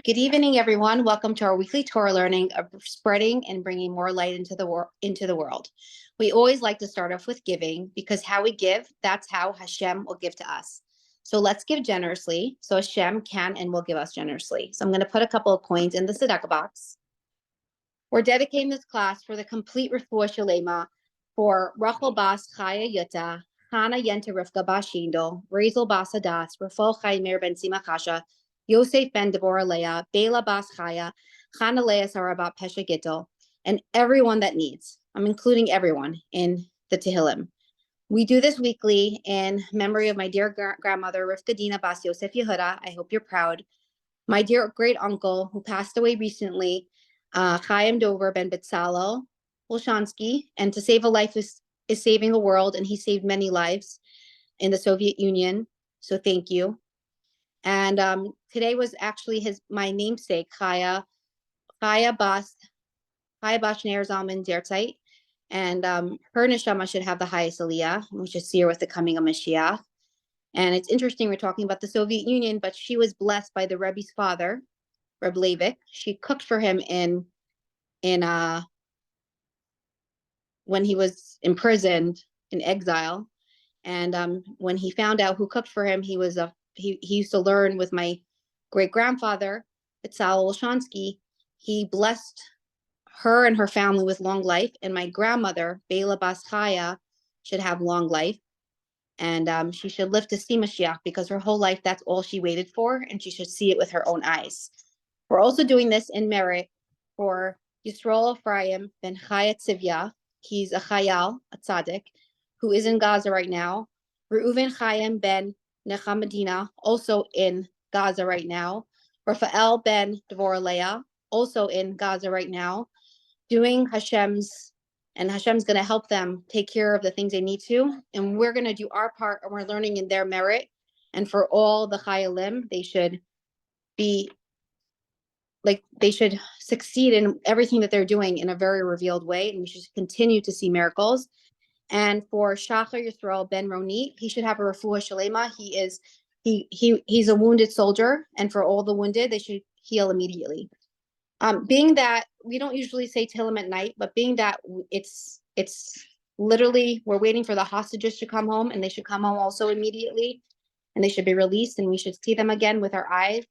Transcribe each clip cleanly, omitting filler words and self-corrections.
Good evening, everyone. Welcome to our weekly Torah learning of spreading and bringing more light into the world. We always like to start off with giving because how we give, that's how Hashem will give to us. So let's give generously so Hashem can and will give us generously. So I'm going to put a couple of coins in the tzedakah box. We're dedicating this class for the complete refuah shalema for Rachel Bas Chaya Yuta, Hana Yenta Rivka Bas Shindel, Razel Bas Hadas, Rafal Chaymer Ben Simachasha, Yosef Ben Deborah Leah, Bela Bas Chaya, Hana Leah Sarabat Pesha Gittel, and everyone that needs. I'm including everyone in the Tehillim. We do this weekly in memory of my dear grandmother, Rivka Dina Bas Yosef Yehuda. I hope you're proud. My dear great uncle, who passed away recently, Chaim Dover Ben Betzalel Wolshansky, and to save a life is saving a world, and he saved many lives in the Soviet Union. So thank you. And today was actually my namesake, Chaya Bas Shneir Zalman Derzeit, and her neshama should have the highest aliyah. We should see her with the coming of Mashiach. And it's interesting, we're talking about the Soviet Union, but she was blessed by the Rebbe's father, Rebbe Leivik. She cooked for him in when he was imprisoned in exile. And when he found out who cooked for him, he used to learn with my great grandfather, Itzal Olshansky. He blessed her and her family with long life, and my grandmother, Bela Bas Chaya, should have long life. And she should live to see Mashiach because her whole life, that's all she waited for, and she should see it with her own eyes. We're also doing this in merit for Yisrael Ephraim ben Chaya Tzivya. He's a Chayal, a tzaddik, who is in Gaza right now. Reuven Chaim ben Nechamadina, also in Gaza right now. Raphael ben Dvora Leah, also in Gaza right now, doing and Hashem's going to help them take care of the things they need to. And we're going to do our part, and we're learning in their merit. And for all the Chayalim, they should succeed in everything that they're doing in a very revealed way. And we should continue to see miracles. And for Shachar Yisrael Ben Roni, he should have a refuah shalema. He's a wounded soldier. And for all the wounded, they should heal immediately. Being that we don't usually say Tehillim at night, but being that it's literally, we're waiting for the hostages to come home, and they should come home also immediately, and they should be released, and we should see them again with our eyes,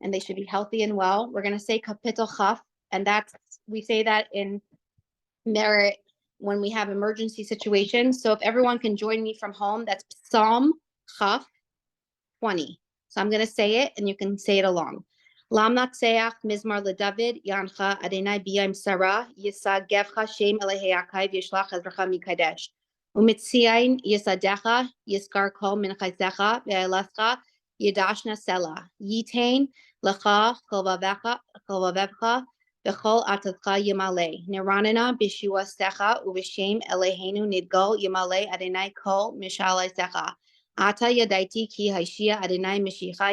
and they should be healthy and well. We're going to say Kapitel Chaf, and we say that in merit when we have emergency situations. So if everyone can join me from home, that's Psalm Chaf 20. So I'm going to say it, and you can say it along. Lam Natseach Mizmar LeDavid Yancha Adonai Biyam Sarah Yisa Gevcha Shem Eleheakai Vishlach Ezracha Mikadesh Umitziain Yisadecha Yiskar Kol Min Chayzecha Ve'elascha Yidashna Sela Yitain Lecha Cholvavevcha V'chol Atavcha Yimale Niranana Bishua Secha Uvishim Elehenu Nidgol Yimale Adonai Kol Mishalai Secha Ata Yadaiti Ki Haishia Adonai Mishicha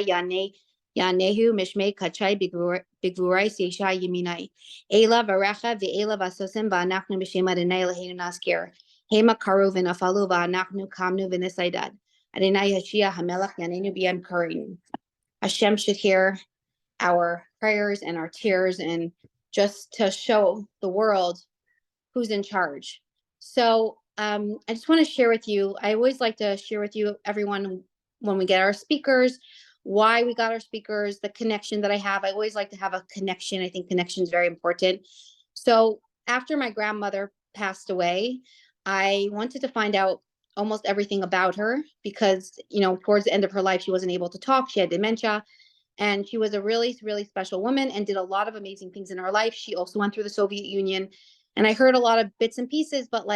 Yanehu Mishmei Kachai Bigvurai Seisha Yeminai. Ela Varecha Ve'ela Vasosim Va'anachnu Mishem Adonai Eloheinu Naskir. Hema Karu V'nafalu Va'anachnu Kamnu V'nisaidad. Adonai Hashia Hamelach Yanenu B'yam Karim. Hashem should hear our prayers and our tears, and just to show the world who's in charge. So I just want to share with you, I always like to share with you, everyone, when we get our speakers, why we got our speakers, the connection that I have. I always like to have a connection. I think connection is very important. So after my grandmother passed away, I wanted to find out almost everything about her because, towards the end of her life, she wasn't able to talk. She had dementia, and she was a really, really special woman and did a lot of amazing things in her life. She also went through the Soviet Union, and I heard a lot of bits and pieces, but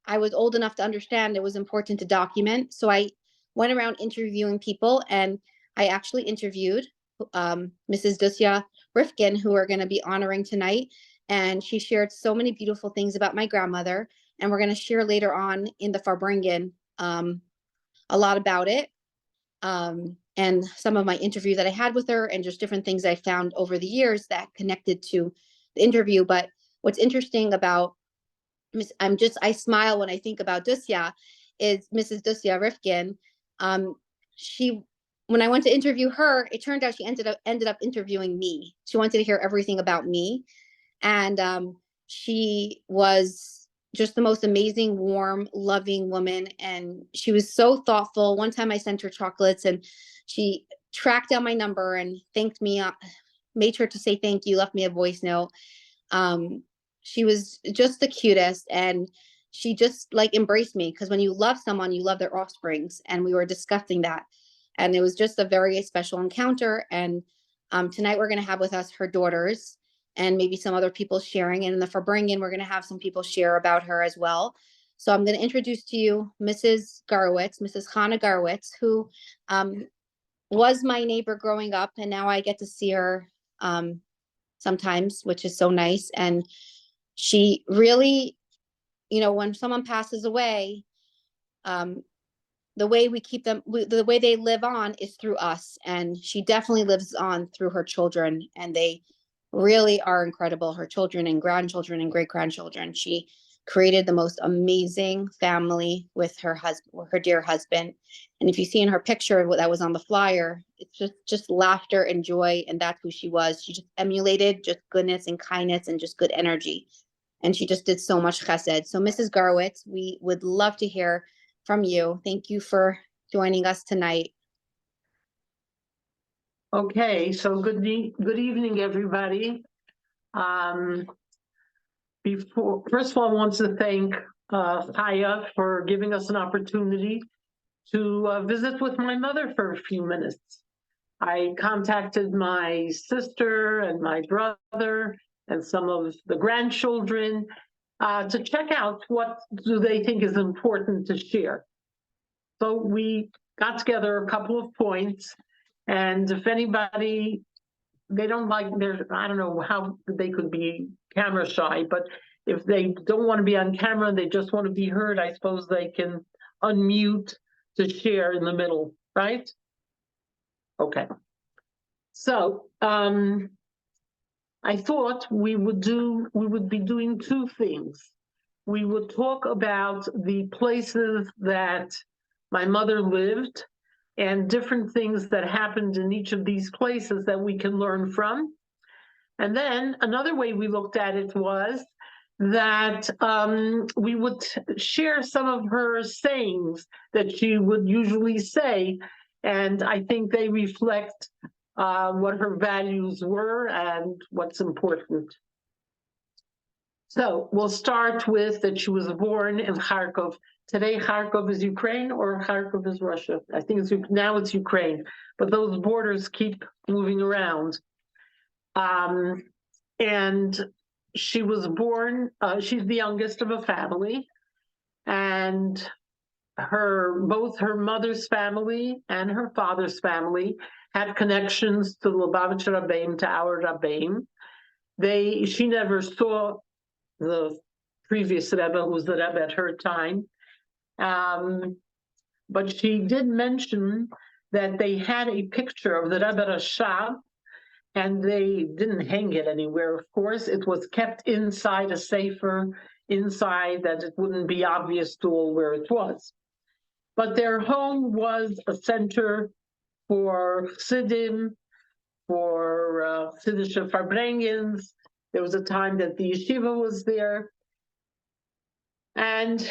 I was old enough to understand it was important to document. So I went around interviewing people, and I actually interviewed Mrs. Dusia Rivkin, who we're going to be honoring tonight. And she shared so many beautiful things about my grandmother. And we're going to share later on in the Farbringen a lot about it. And some of my interview that I had with her, and just different things I found over the years that connected to the interview. But what's interesting about I smile when I think about Dusia, is Mrs. Dusia Rivkin. when I went to interview her, it turned out she ended up interviewing me. She wanted to hear everything about me. And she was just the most amazing, warm, loving woman. And she was so thoughtful. One time I sent her chocolates and she tracked down my number and thanked me, made sure to say thank you, left me a voice note. She was just the cutest, and she just like embraced me, because when you love someone, you love their offsprings, and we were discussing that, and it was just a very special encounter. And tonight we're going to have with us her daughters and maybe some other people sharing, and in the Farbringen we're going to have some people share about her as well. So I'm going to introduce to you Mrs. Garowitz, Mrs. Hannah Garowitz, who was my neighbor growing up, and now I get to see her sometimes, which is so nice. And she really, when someone passes away, the way we keep them, the way they live on is through us. And she definitely lives on through her children, and they really are incredible. Her children and grandchildren and great grandchildren. She created the most amazing family with her husband, her dear husband. And if you see in her picture that was on the flyer, it's just laughter and joy, and that's who she was. She just emulated just goodness and kindness and just good energy. And she just did so much chesed. So Mrs. Garowitz, we would love to hear from you. Thank you for joining us tonight. Okay, so good evening, everybody. First of all, I want to thank Chaya for giving us an opportunity to visit with my mother for a few minutes. I contacted my sister and my brother and some of the grandchildren to check out what do they think is important to share. So we got together a couple of points, and if anybody, they don't like, I don't know how they could be camera shy, but if they don't want to be on camera, they just want to be heard, I suppose they can unmute to share in the middle, right? Okay. So I thought we would be doing two things. We would talk about the places that my mother lived and different things that happened in each of these places that we can learn from. And then another way we looked at it was that we would share some of her sayings that she would usually say, and I think they reflect what her values were and what's important. So we'll start with that she was born in Kharkov. Today, Kharkov is Ukraine, or Kharkov is Russia. I think now it's Ukraine, but those borders keep moving around. And she was born, she's the youngest of a family, and both her mother's family and her father's family had connections to Lubavitcher Rabbeim, to our Rabbeim. She never saw the previous Rebbe, who was the Rebbe at her time. But she did mention that they had a picture of the Rebbe Rashab, and they didn't hang it anywhere, of course. It was kept inside a sefer, inside, that it wouldn't be obvious to all where it was. But their home was a center for Chassidim, for Chassidish Farbrengens. There was a time that the yeshiva was there. And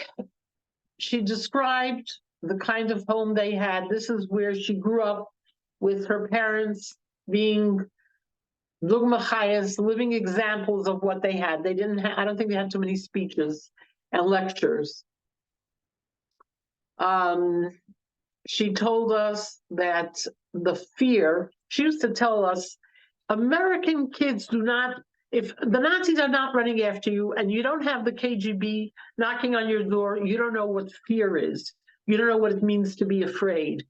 she described the kind of home they had. This is where she grew up, with her parents being living examples of what they had. They didn't I don't think they had too many speeches and lectures. She told us that the fear, she used to tell us, American kids do not, if the Nazis are not running after you and you don't have the KGB knocking on your door, you don't know what fear is. You don't know what it means to be afraid.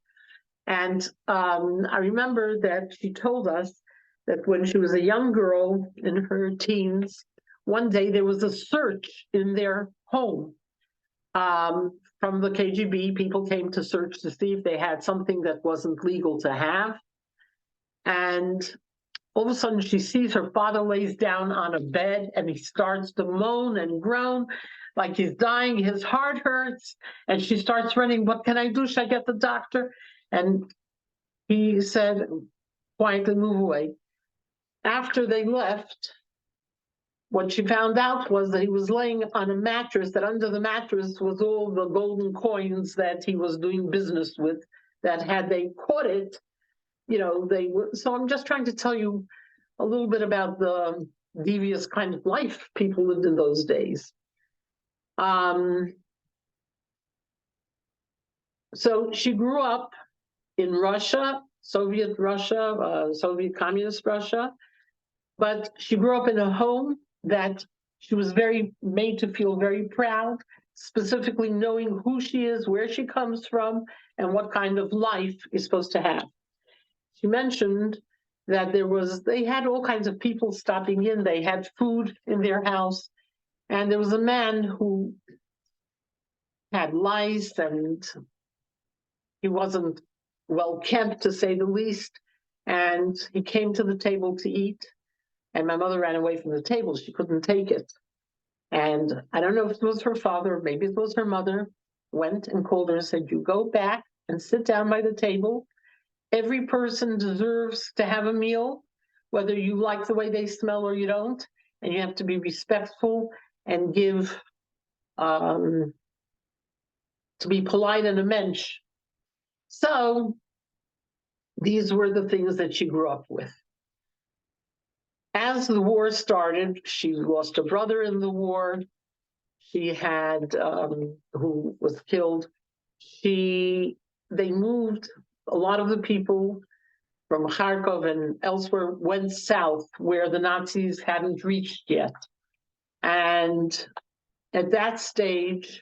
And I remember that she told us that when she was a young girl in her teens, one day there was a search in their home from the KGB. People came to search to see if they had something that wasn't legal to have. And all of a sudden she sees her father lays down on a bed and he starts to moan and groan like he's dying. His heart hurts. And she starts running. What can I do? Should I get the doctor? And he said, quietly move away. After they left, what she found out was that he was laying on a mattress, that under the mattress was all the golden coins that he was doing business with, that had they caught it, they would. So I'm just trying to tell you a little bit about the devious kind of life people lived in those days. So she grew up in Russia, Soviet Communist Russia, but she grew up in a home that she was made to feel very proud, specifically knowing who she is, where she comes from, and what kind of life is supposed to have. She mentioned that they had all kinds of people stopping in. They had food in their house, and there was a man who had lice, and he wasn't well kept, to say the least. And he came to the table to eat, and my mother ran away from the table. She couldn't take it. And I don't know if it was her father, or maybe it was her mother, went and called her and said, you go back and sit down by the table. Every person deserves to have a meal, whether you like the way they smell or you don't. And you have to be respectful and to be polite and a mensch. So these were the things that she grew up with. As the war started, she lost a brother in the war. She had, who was killed. They moved, a lot of the people from Kharkov and elsewhere went south where the Nazis hadn't reached yet. And at that stage,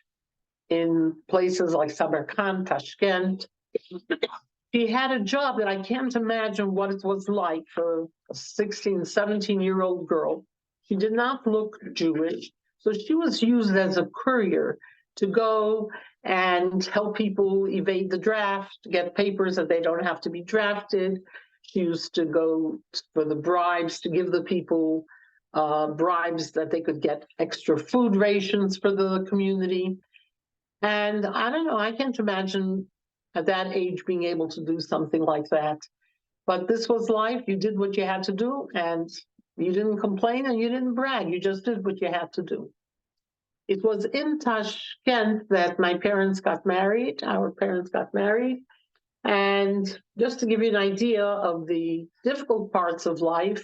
in places like Samarkand, Tashkent, she had a job that I can't imagine what it was like for a 16, 17-year-old girl. She did not look Jewish, so she was used as a courier to go and help people evade the draft, get papers that they don't have to be drafted. She used to go for the bribes, to give the people bribes that they could get extra food rations for the community. And I don't know, I can't imagine at that age being able to do something like that. But this was life. You did what you had to do, and you didn't complain and you didn't brag. You just did what you had to do. It was in Tashkent that my parents got married. Our parents got married. And just to give you an idea of the difficult parts of life,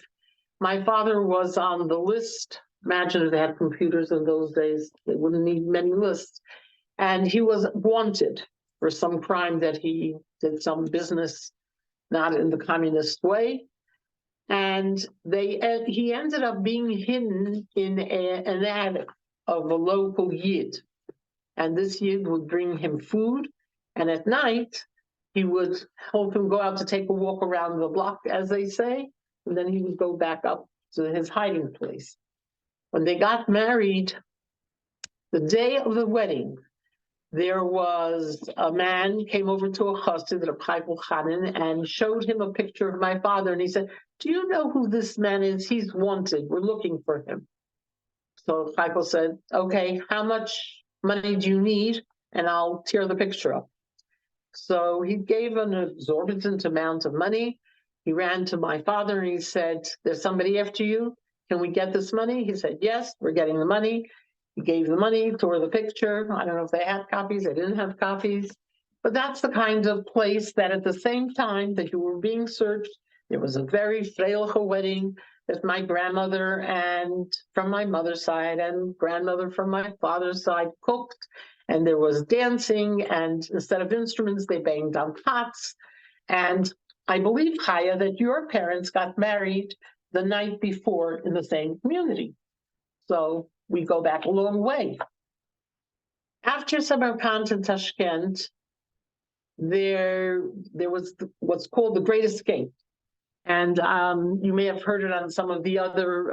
my father was on the list. Imagine if they had computers in those days, they wouldn't need many lists. And he was wanted for some crime that he did, some business not in the communist way. And he ended up being hidden in an attic of a local Yid. And this Yid would bring him food. And at night, he would help him go out to take a walk around the block, as they say. And then he would go back up to his hiding place. When they got married, the day of the wedding, there was a man came over to a chassid, Reb Chaim, and showed him a picture of my father. And he said, do you know who this man is? He's wanted. We're looking for him. So Chaim said, okay, how much money do you need? And I'll tear the picture up. So he gave an exorbitant amount of money. He ran to my father and he said, there's somebody after you. Can we get this money? He said, yes, we're getting the money. He gave the money, tore the picture. I don't know if they had copies, they didn't have copies. But that's the kind of place that at the same time that you were being searched, there was a very freiliche wedding that my grandmother and from my mother's side and grandmother from my father's side cooked. And there was dancing, and instead of instruments, they banged on pots. And I believe, Chaya, that your parents got married the night before in the same community. So we go back a long way. After Samarkand and Tashkent, there was what's called the Great Escape. And you may have heard it on some of the other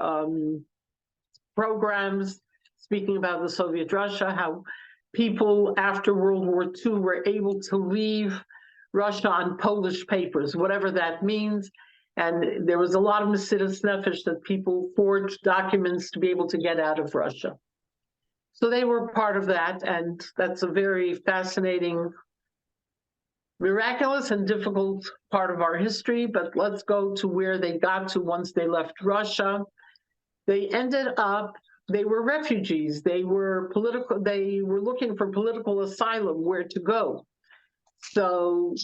programs, speaking about the Soviet Russia, how people after World War II were able to leave Russia on Polish papers, whatever that means. And there was a lot of Mesidas Nefesh that people forged documents to be able to get out of Russia. So they were part of that, and that's a very fascinating miraculous and difficult part of our history, but let's go to where they got to once they left Russia. They ended up, they were refugees. They were looking for political asylum, where to go. So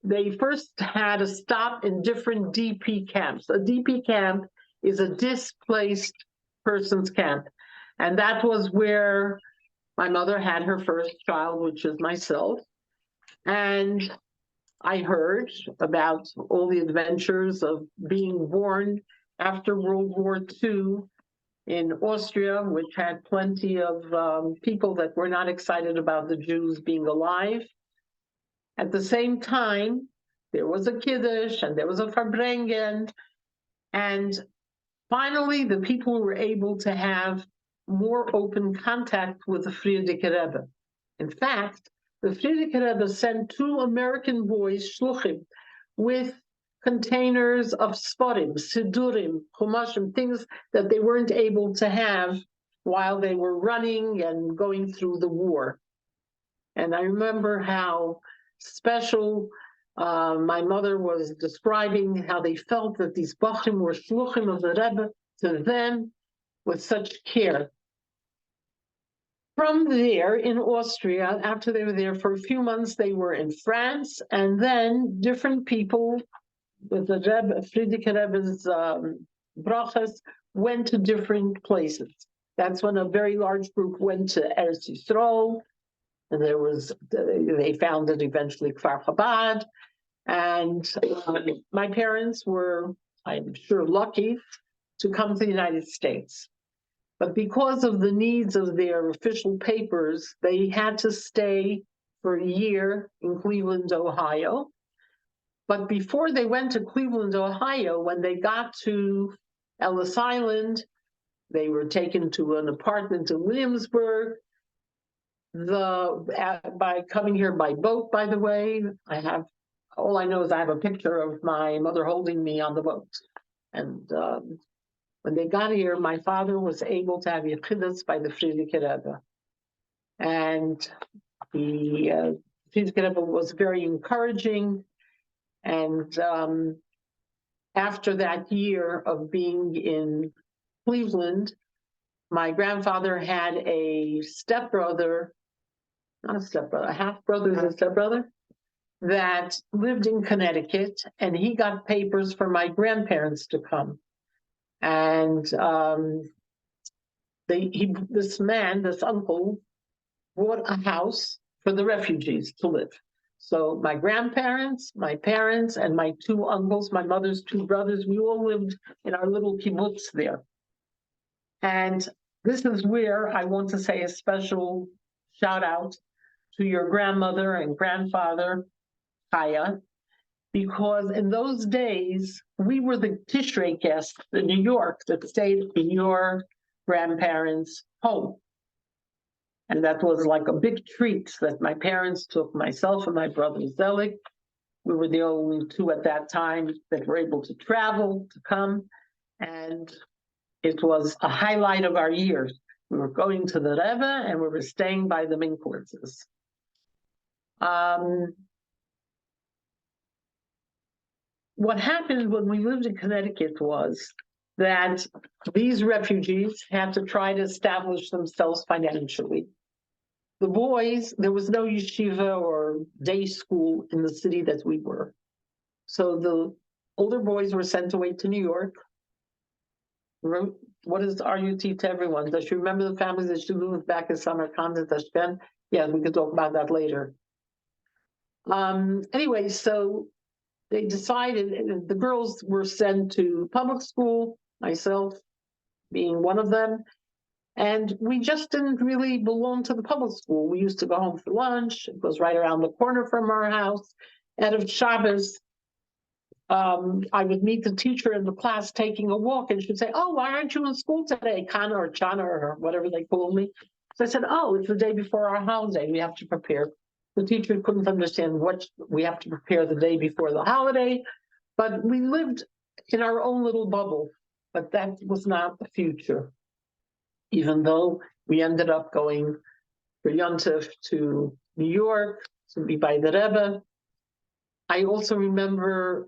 they first had a stop in different DP camps. A DP camp is a displaced persons camp. And that was where my mother had her first child, which is myself. And I heard about all the adventures of being born after World War II in Austria, which had plenty of people that were not excited about the Jews being alive. At the same time, there was a Kiddush and there was a Farbrengen. And finally, the people were able to have more open contact with the Frierdiker Rebbe. In fact, the Frierdiker Rebbe sent 2 American boys, shluchim, with containers of sporim, sidurim, chumashim, things that they weren't able to have while they were running and going through the war. And I remember how special my mother was describing how they felt that these bachim were shluchim of the Rebbe to them with such care. From there, in Austria, after they were there for a few months, they were in France, and then different people with the Rebbe, Frierdiker Rebbe's brachas, went to different places. That's when a very large group went to Eretz Yisrael, and they founded eventually Kfar Chabad, and my parents were, I'm sure, lucky to come to the United States. But because of the needs of their official papers, they had to stay for a year in Cleveland, Ohio. But before they went to Cleveland, Ohio, when they got to Ellis Island, they were taken to an apartment in Williamsburg. By coming here by boat, by the way, all I know is I have a picture of my mother holding me on the boat. And when they got here, my father was able to have yichidus by the Frierdiker Rebbe. And the Frierdiker Rebbe was very encouraging. And after that year of being in Cleveland, my grandfather had a stepbrother, not a stepbrother, a half-brother and a stepbrother, that lived in Connecticut, and he got papers for my grandparents to come. And this uncle, bought a house for the refugees to live. So my grandparents, my parents, and my 2 uncles, my mother's 2 brothers, we all lived in our little kibbutz there. And this is where I want to say a special shout out to your grandmother and grandfather, Chaya, because in those days, we were the Tishrei guests in New York that stayed in your grandparents' home. And that was like a big treat that my parents took myself and my brother Zelik. We were the only 2 at that time that were able to travel, to come. And it was a highlight of our years. We were going to the Rebbe and we were staying by the Minkortzes. What happened when we lived in Connecticut was that these refugees had to try to establish themselves financially. The boys, there was no yeshiva or day school in the city that we were. So the older boys were sent away to New York. What is RUT to everyone? Does she remember the families that she moved back in Samarkand and Tashkent? Yeah, we could talk about that later. Anyway, so they decided, the girls were sent to public school, myself being one of them, and we just didn't really belong to the public school. We used to go home for lunch. It was right around the corner from our house. And of Shabbos, I would meet the teacher in the class taking a walk, and she'd say, "Oh, why aren't you in school today, Kana or Chana or whatever they call me?" So I said, "Oh, it's the day before our holiday. We have to prepare." The teacher couldn't understand what we have to prepare the day before the holiday, but we lived in our own little bubble. But that was not the future, even though we ended up going for Yontif to New York to be by the Rebbe. I also remember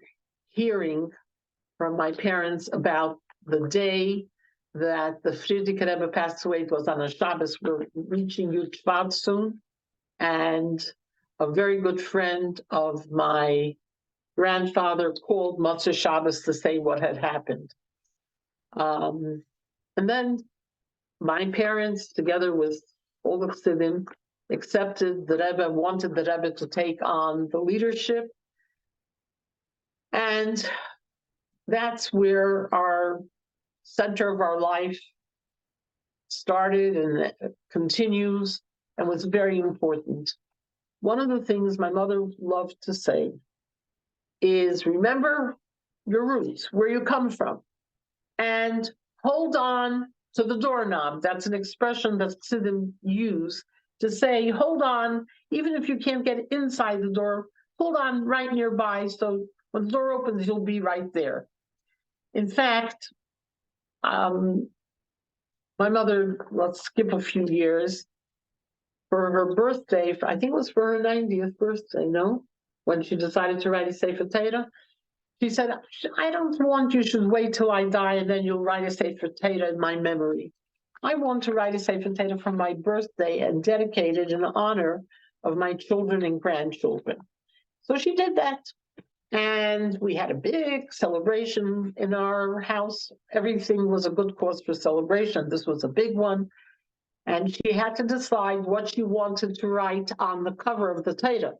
hearing from my parents about the day that the Frierdiker Rebbe passed away. It was on a Shabbos. We're reaching Yud Shvat soon. And a very good friend of my grandfather called Motzei Shabbos to say what had happened. And then my parents, together with all the Chassidim, accepted the Rebbe, wanted the Rebbe to take on the leadership. And that's where our center of our life started and continues and was very important. One of the things my mother loved to say is remember your roots, where you come from, and hold on to the doorknob. That's an expression that Chassidim use to say, hold on, even if you can't get inside the door, hold on right nearby, so when the door opens, you'll be right there. In fact, my mother, let's skip a few years, for her birthday, I think it was for her 90th birthday, no? When she decided to write a Sefer Torah, she said, I don't want you should wait till I die and then you'll write a Sefer Torah in my memory. I want to write a Sefer Torah for my birthday and dedicate it in honor of my children and grandchildren. So she did that. And we had a big celebration in our house. Everything was a good cause for celebration. This was a big one. And she had to decide what she wanted to write on the cover of the Torah.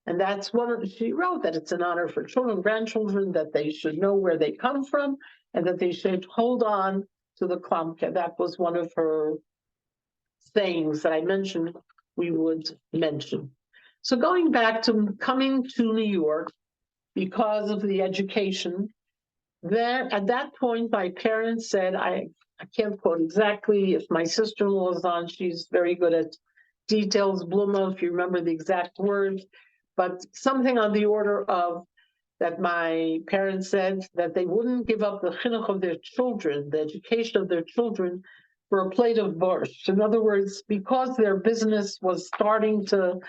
And that's she wrote that it's an honor for children, grandchildren, that they should know where they come from, and that they should hold on to the klamke. That was one of her sayings that I mentioned we would mention. So going back to coming to New York because of the education, then at that point, my parents said, I can't quote exactly. If my sister-in-law is on, she's very good at details, Bluma, if you remember the exact words, but something on the order of that my parents said that they wouldn't give up the chinuch of their children, the education of their children, for a plate of borscht. In other words, because their business was starting to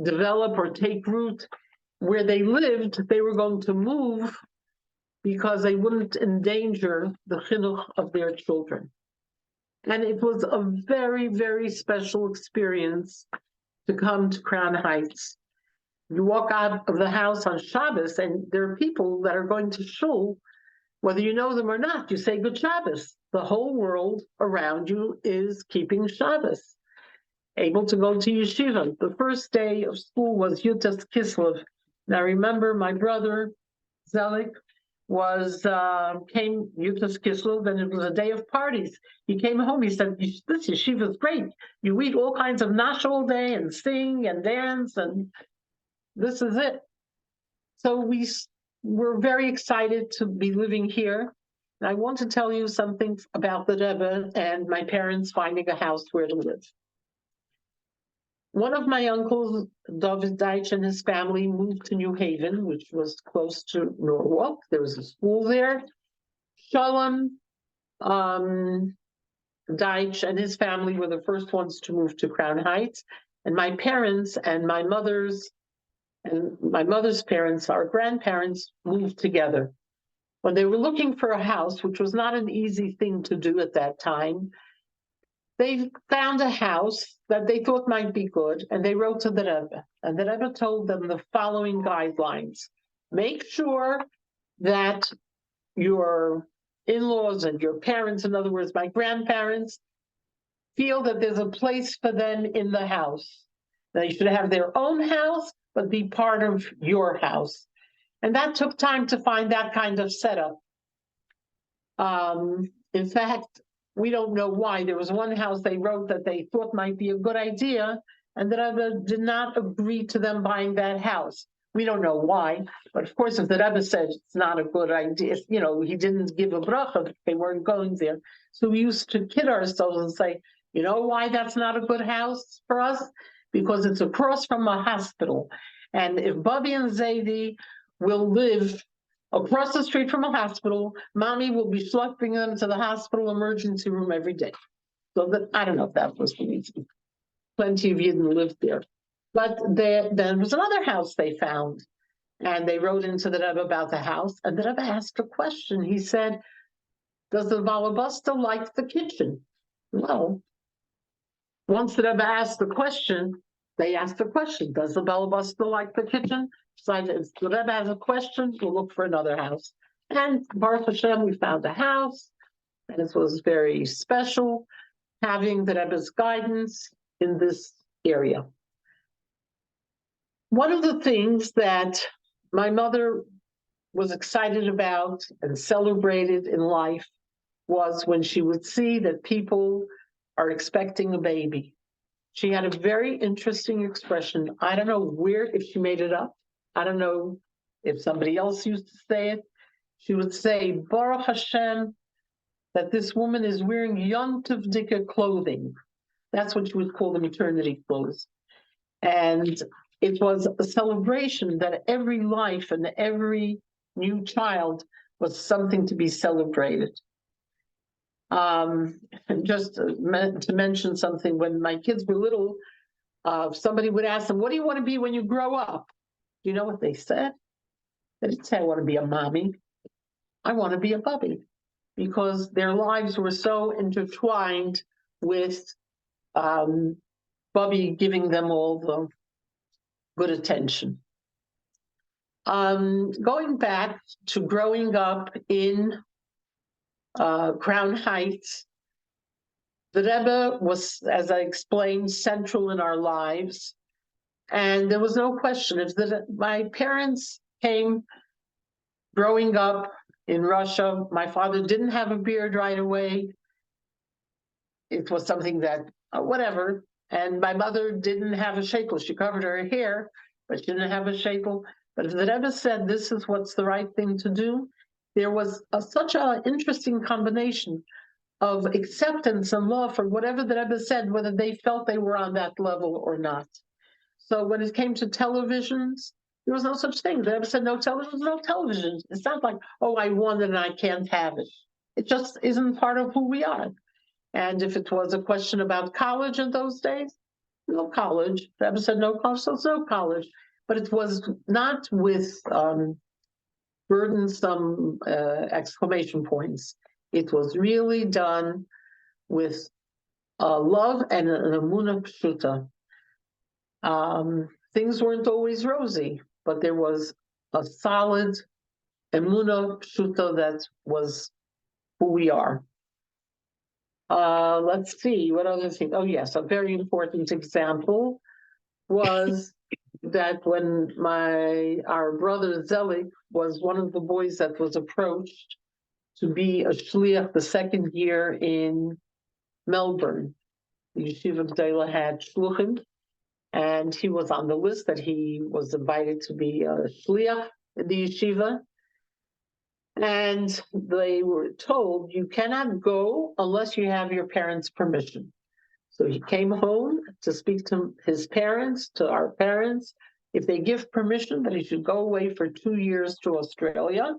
develop or take root where they lived, they were going to move because they wouldn't endanger the chinuch of their children. And it was a very, very special experience to come to Crown Heights. You walk out of the house on Shabbos, and there are people that are going to shul, whether you know them or not. You say Good Shabbos. The whole world around you is keeping Shabbos, able to go to yeshiva. The first day of school was Yutas Kislev. Now remember, my brother Zelik came Yutas Kislev, and it was a day of parties. He came home. He said, "This yeshiva is great. You eat all kinds of nash all day and sing and dance, and this is it." So we're very excited to be living here. And I want to tell you something about the Rebbe and my parents finding a house where to live. One of my uncles, David Deitch, and his family moved to New Haven, which was close to Norwalk. There was a school there. Shalom Deitch and his family were the first ones to move to Crown Heights. And my parents and my mother's parents, our grandparents, moved together. When they were looking for a house, which was not an easy thing to do at that time, they found a house that they thought might be good, and they wrote to the Rebbe. And the Rebbe told them the following guidelines. Make sure that your in-laws and your parents, in other words, my grandparents, feel that there's a place for them in the house. They should have their own house, but be part of your house. And that took time to find that kind of setup. In fact, we don't know why. There was one house they wrote that they thought might be a good idea, and the Rebbe did not agree to them buying that house. We don't know why, but of course, if the Rebbe said it's not a good idea, he didn't give a bracha, they weren't going there. So we used to kid ourselves and say, you know why that's not a good house for us? Because it's across from a hospital. And if Bobby and Zaidi will live across the street from a hospital, mommy will be schlepping them to the hospital emergency room every day. So that, I don't know if that was the reason. Plenty of Yidden lived there. But then was another house they found. And they wrote into the Rebbe about the house, and the Rebbe asked a question. He said, does the Valabusta like the kitchen? Well, once the Rebbe asked the question, they asked the question, does the Valabusta like the kitchen? So if the Rebbe has a question, we'll look for another house. And Baruch Hashem, we found a house, and it was very special having the Rebbe's guidance in this area. One of the things that my mother was excited about and celebrated in life was when she would see that people are expecting a baby. She had a very interesting expression. I don't know if she made it up. I don't know if somebody else used to say it. She would say, Baruch Hashem, that this woman is wearing Yontavdika clothing. That's what she would call the maternity clothes. And it was a celebration that every life and every new child was something to be celebrated. Just to mention something, when my kids were little, somebody would ask them, what do you want to be when you grow up? Do you know what they said? They didn't say, I want to be a mommy. I want to be a bubby, because their lives were so intertwined with Bubby giving them all the good attention. Going back to growing up in Crown Heights, the Rebbe was, as I explained, central in our lives. And there was no question. My parents came growing up in Russia. My father didn't have a beard right away. It was something that, whatever. And my mother didn't have a shekel. She covered her hair, but she didn't have a shekel. But if the Rebbe said this is what's the right thing to do, there was such an interesting combination of acceptance and love for whatever the Rebbe said, whether they felt they were on that level or not. So when it came to televisions, there was no such thing. The Rebbe said no television, no television. It's not like, oh, I want it and I can't have it. It just isn't part of who we are. And if it was a question about college in those days, no college. The Rebbe said no college, so it's no college. But it was not with burdensome exclamation points. It was really done with love and an emunah pshuta. Things weren't always rosy, but there was a solid emunah pshuta that was who we are. Let's see, what other thing? Oh yes, a very important example was that when our brother Zelik was one of the boys that was approached to be a shliach the second year in Melbourne. The Yeshiva G'dayla had shluchim, and he was on the list that he was invited to be a shliach in the yeshiva. And they were told, you cannot go unless you have your parents' permission. So he came home to speak to his parents, to our parents, if they give permission that he should go away for 2 years to Australia.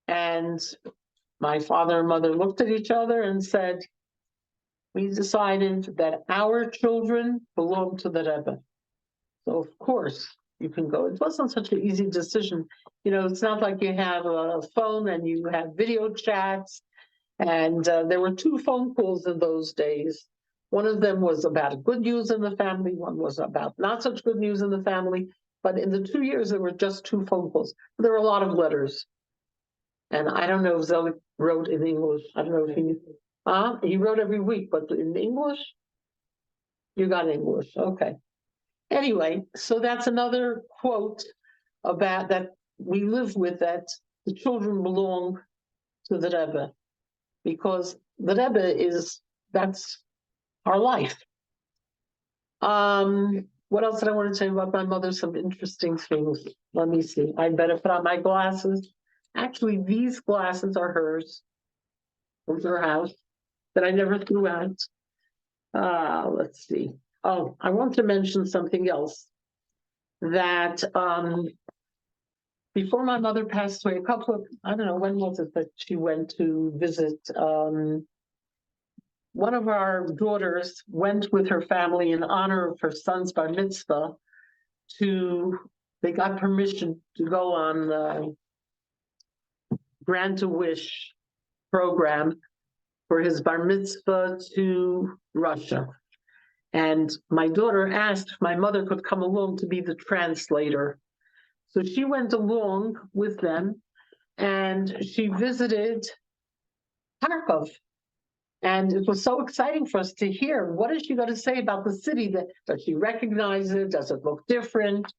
And my father and mother looked at each other and said, we decided that our children belong to the Rebbe. So of course you can go. It wasn't such an easy decision. You know, it's not like you have a phone and you have video chats. And there were 2 phone calls in those days. One of them was about good news in the family. One was about not such good news in the family. But in the 2 years, there were just 2 phone calls. There were a lot of letters. And I don't know if Zelik wrote in English. I don't know if he wrote every week, but in English, you got English. Okay. Anyway, so that's another quote about that we live with, that the children belong to the Rebbe, because the Rebbe that's our life. What else did I want to tell you about my mother? Some interesting things. Let me see. I better put on my glasses. Actually, these glasses are hers from her house that I never threw out. Let's see. Oh, I want to mention something else. That before my mother passed away, I don't know, when was it that she went to visit? One of our daughters went with her family in honor of her son's bar mitzvah to they got permission to go on the Grant a Wish program for his bar mitzvah to Russia. And my daughter asked if my mother could come along to be the translator. So she went along with them and she visited Kharkov. And it was so exciting for us to hear, what is she going to say about the city? Does she recognize it? Does it look different?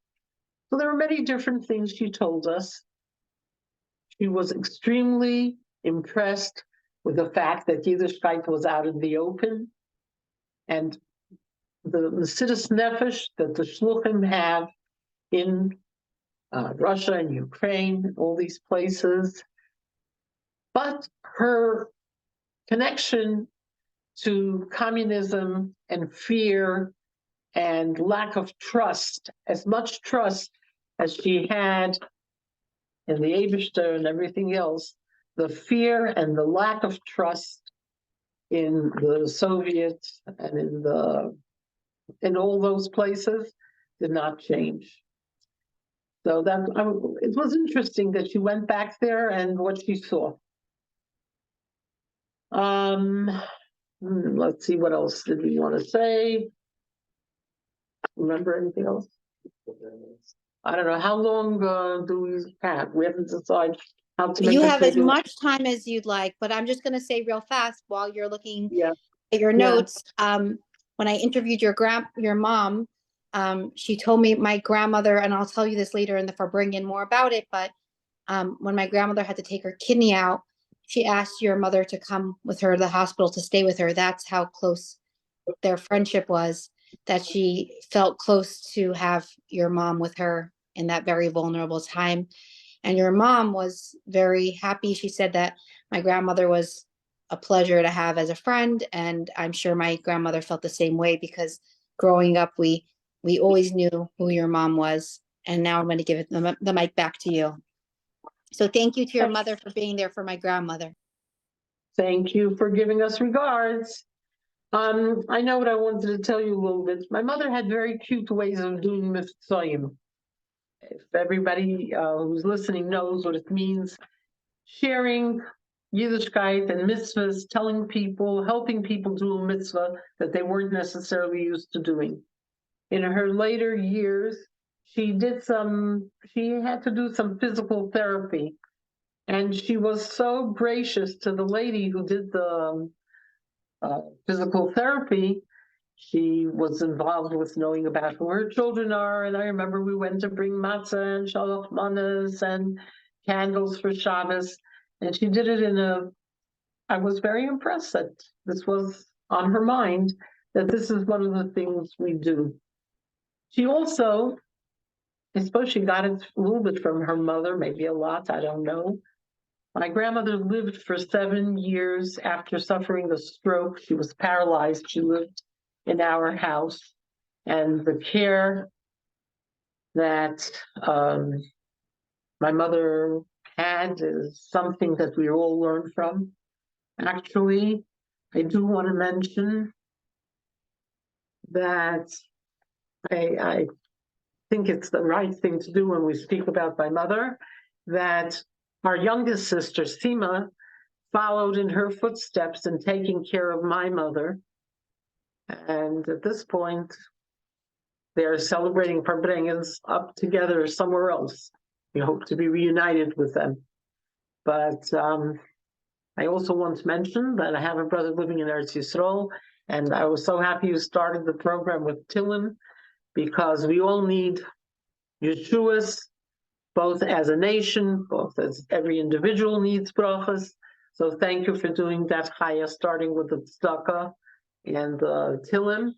So there were many different things she told us. She was extremely impressed with the fact that Yiddishkeit was out in the open, and the Mesidus Nefesh that the Shluchim have in Russia and Ukraine, all these places. But her connection to communism and fear and lack of trust, as much trust as she had in the Eibishter and everything else, the fear and the lack of trust in the Soviets and in all those places did not change. So it was interesting that she went back there and what she saw. Let's see, what else did we want to say? Remember anything else? I don't know. How long do we have? We haven't decided how to make You it have as bigger. much time as you'd like, but I'm just going to say real fast while you're looking Yeah. at your Yeah. notes. When I interviewed your mom, she told me my grandmother, and I'll tell you this later in the Farbringen more about it, but when my grandmother had to take her kidney out, she asked your mother to come with her to the hospital to stay with her. That's how close their friendship was, that she felt close to have your mom with her in that very vulnerable time. And your mom was very happy. She said that my grandmother was a pleasure to have as a friend. And I'm sure my grandmother felt the same way, because growing up, we always knew who your mom was. And now I'm going to give the mic back to you. So thank you to your mother for being there for my grandmother. Thank you for giving us regards. I know what I wanted to tell you a little bit. My mother had very cute ways of doing mitzvahim. If everybody who's listening knows what it means, sharing Yiddishkeit and mitzvahs, telling people, helping people do a mitzvah that they weren't necessarily used to doing. In her later years, she had to do some physical therapy. And she was so gracious to the lady who did the physical therapy. She was involved with knowing about who her children are. And I remember we went to bring matzah and shalach manas and candles for Shabbos. And she did it I was very impressed that this was on her mind, that this is one of the things we do. She also, I suppose she got it a little bit from her mother, maybe a lot, I don't know. My grandmother lived for 7 years after suffering a stroke. She was paralyzed. She lived in our house. And the care that my mother had is something that we all learn from. Actually, I do want to mention that I think it's the right thing to do when we speak about my mother, that our youngest sister, Sima, followed in her footsteps in taking care of my mother. And at this point, they're celebrating Farbrengens up together somewhere else. We hope to be reunited with them. But I also want to mention that I have a brother living in Eretz Yisrael, and I was so happy you started the program with Tillim, because we all need Yeshuas, both as a nation, both as every individual needs brachas. So thank you for doing that chaya, starting with the tzedakah and the Tillim.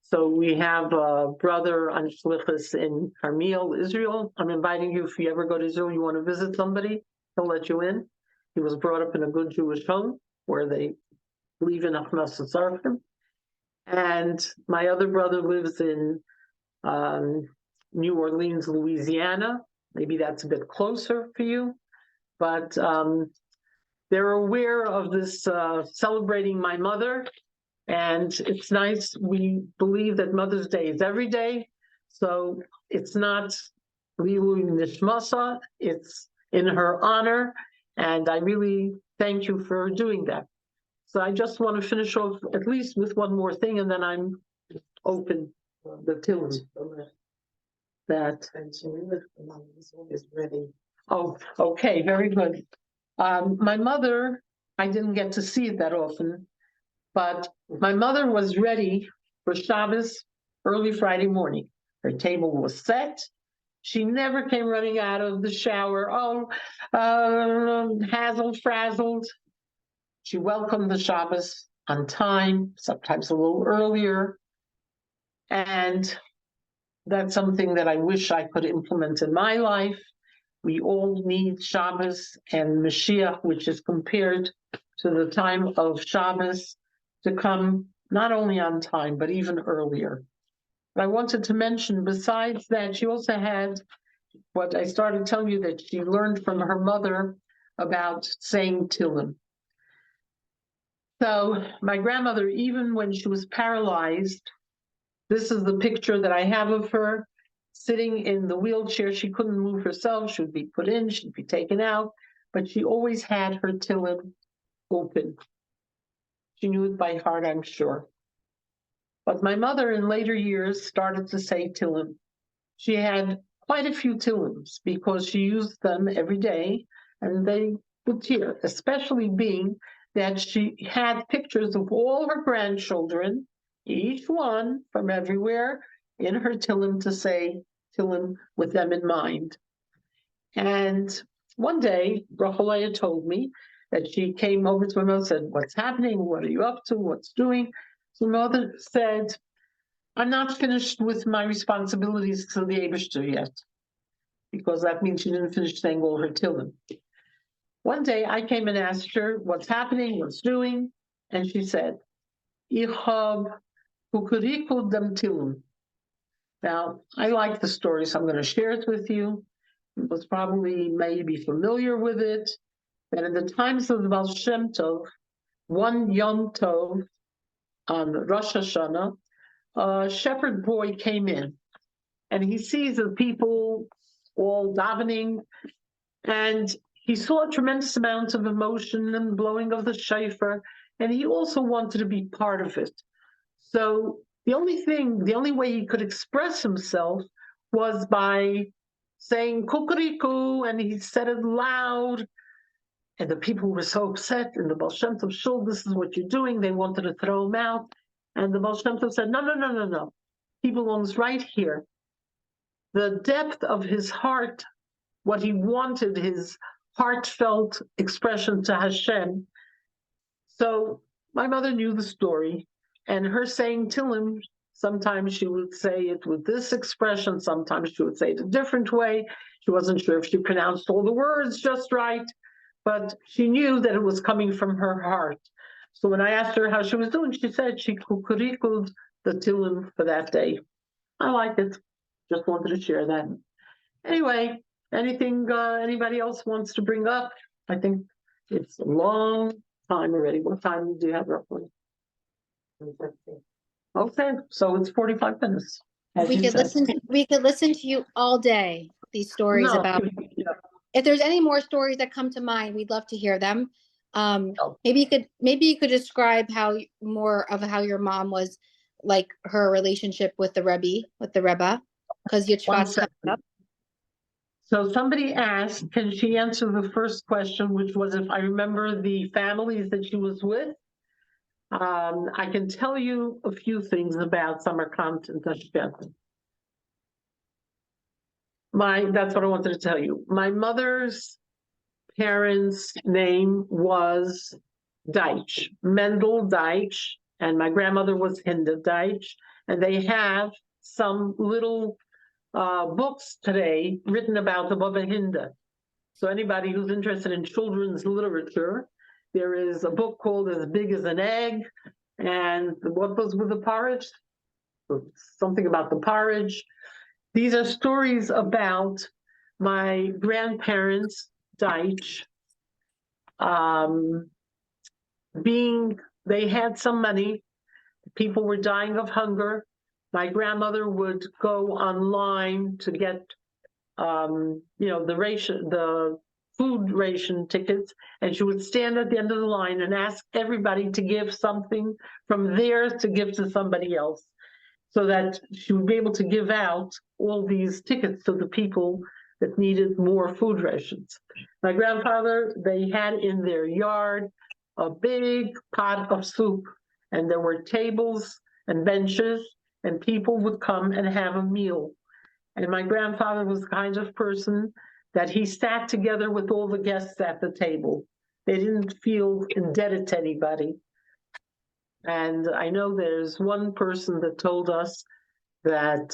So we have a brother on Shlichus in Carmel, Israel. I'm inviting you, if you ever go to Israel, you want to visit somebody, he'll let you in. He was brought up in a good Jewish home where they believe in Achnasas Tzarchim. And my other brother lives in New Orleans, Louisiana. Maybe that's a bit closer for you, but they're aware of this celebrating my mother. And it's nice. We believe that Mother's Day is every day. So it's not Lilu Nishmasa. It's in her honor, and I really thank you for doing that. So I just want to finish off at least with one more thing, and then I'm open the tilt. That. Is ready. Oh, okay, very good. My mother, I didn't get to see it that often, but my mother was ready for Shabbos early Friday morning. Her table was set. She never came running out of the shower, hazzled, frazzled. She welcomed the Shabbos on time, sometimes a little earlier. And that's something that I wish I could implement in my life. We all need Shabbos and Mashiach, which is compared to the time of Shabbos, to come not only on time, but even earlier. But I wanted to mention, besides that, she also had what I started telling you that she learned from her mother about saying Tillim. So my grandmother, even when she was paralyzed, this is the picture that I have of her sitting in the wheelchair. She couldn't move herself. She would be put in, she'd be taken out, but she always had her Tillim open. She knew it by heart, I'm sure. But my mother in later years started to say Tillim. She had quite a few Tillims because she used them every day, and they would tear, especially being that she had pictures of all her grandchildren, each one from everywhere, in her Tillim to say Tillim with them in mind. And one day, Rachelaya told me that she came over to my mother and said, "What's happening? What are you up to? What's doing?" So my mother said, "I'm not finished with my responsibilities to the Eibishter yet," because that means she didn't finish saying all her Tillim. One day I came and asked her what's happening, what's doing, and she said, "Ich hab hukuriku dem Tillim." Now, I like the story, so I'm going to share it with you. You was probably maybe familiar with it, that in the times of the Baal Shem Tov, one Yom Tov on Rosh Hashanah, a shepherd boy came in, and he sees the people all davening, and he saw a tremendous amount of emotion and blowing of the shofar, and he also wanted to be part of it. So the only way he could express himself was by saying kukuriku, and he said it loud. And the people were so upset in the Baal Shem Tov shul, "This is what you're doing." They wanted to throw him out. And the Baal Shem Tov said, "No, no, no, no, no. He belongs right here." The depth of his heart, what he wanted, his heartfelt expression to Hashem. So my mother knew the story, and her saying Tillim, sometimes she would say it with this expression, sometimes she would say it a different way. She wasn't sure if she pronounced all the words just right, but she knew that it was coming from her heart. So when I asked her how she was doing, she said she kukurikud the Tillim for that day. I like it. Just wanted to share that. Anyway, anything anybody else wants to bring up? I think it's a long time already. What time do you have roughly? Okay, so it's 45 minutes. We could listen to you all day, these stories about. If there's any more stories that come to mind, we'd love to hear them. Maybe you could describe how your mom was, like her relationship with the Rebbe, because your coming up. So somebody asked, can she answer the first question, which was if I remember the families that she was with? I can tell you a few things about Samarkand and Tashkent. That's what I wanted to tell you. My mother's parents' name was Deitch, Mendel Deitch, and my grandmother was Hinda Deitch, and they have some little books today written about the Baba Hinda. So anybody who's interested in children's literature, there is a book called As Big as an Egg, and what was with the porridge? Something about the porridge. These are stories about my grandparents, Deitch, they had some money, people were dying of hunger. My grandmother would go online to get the food ration tickets, and she would stand at the end of the line and ask everybody to give something from theirs to give to somebody else, so that she would be able to give out all these tickets to the people that needed more food rations. My grandfather, they had in their yard a big pot of soup, and there were tables and benches, and people would come and have a meal. And my grandfather was the kind of person that he sat together with all the guests at the table. They didn't feel indebted to anybody. And I know there's one person that told us that,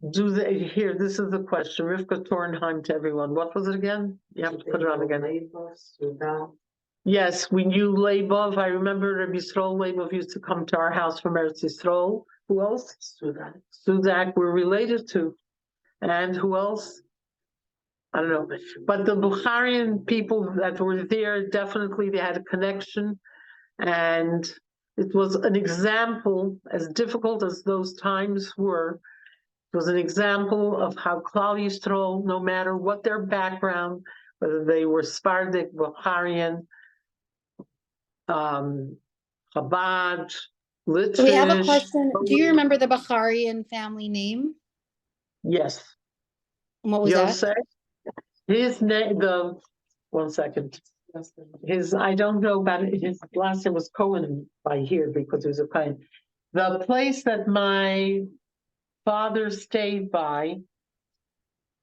here, this is the question, Rivka Tornheim to everyone. What was it again? You have to put it on again. Yes, we knew Leibov. I remember Rabbi Yisrael Leibov used to come to our house from Eretz Yisrael. Who else? Sudak, we're related to. And who else? I don't know. But the Bukharian people that were there, definitely they had a connection. And it was an example, as difficult as those times were, it was an example of how Klal Yisrael, no matter what their background, whether they were Sephardic, Bukharian, Chabad, Litvish. So we have a question. Do you remember the Bukharian family name? Yes. And what was Yosef. His name, one second. I don't know about it. His last name was Cohen by here because he was a Cohen. The place that my father stayed by,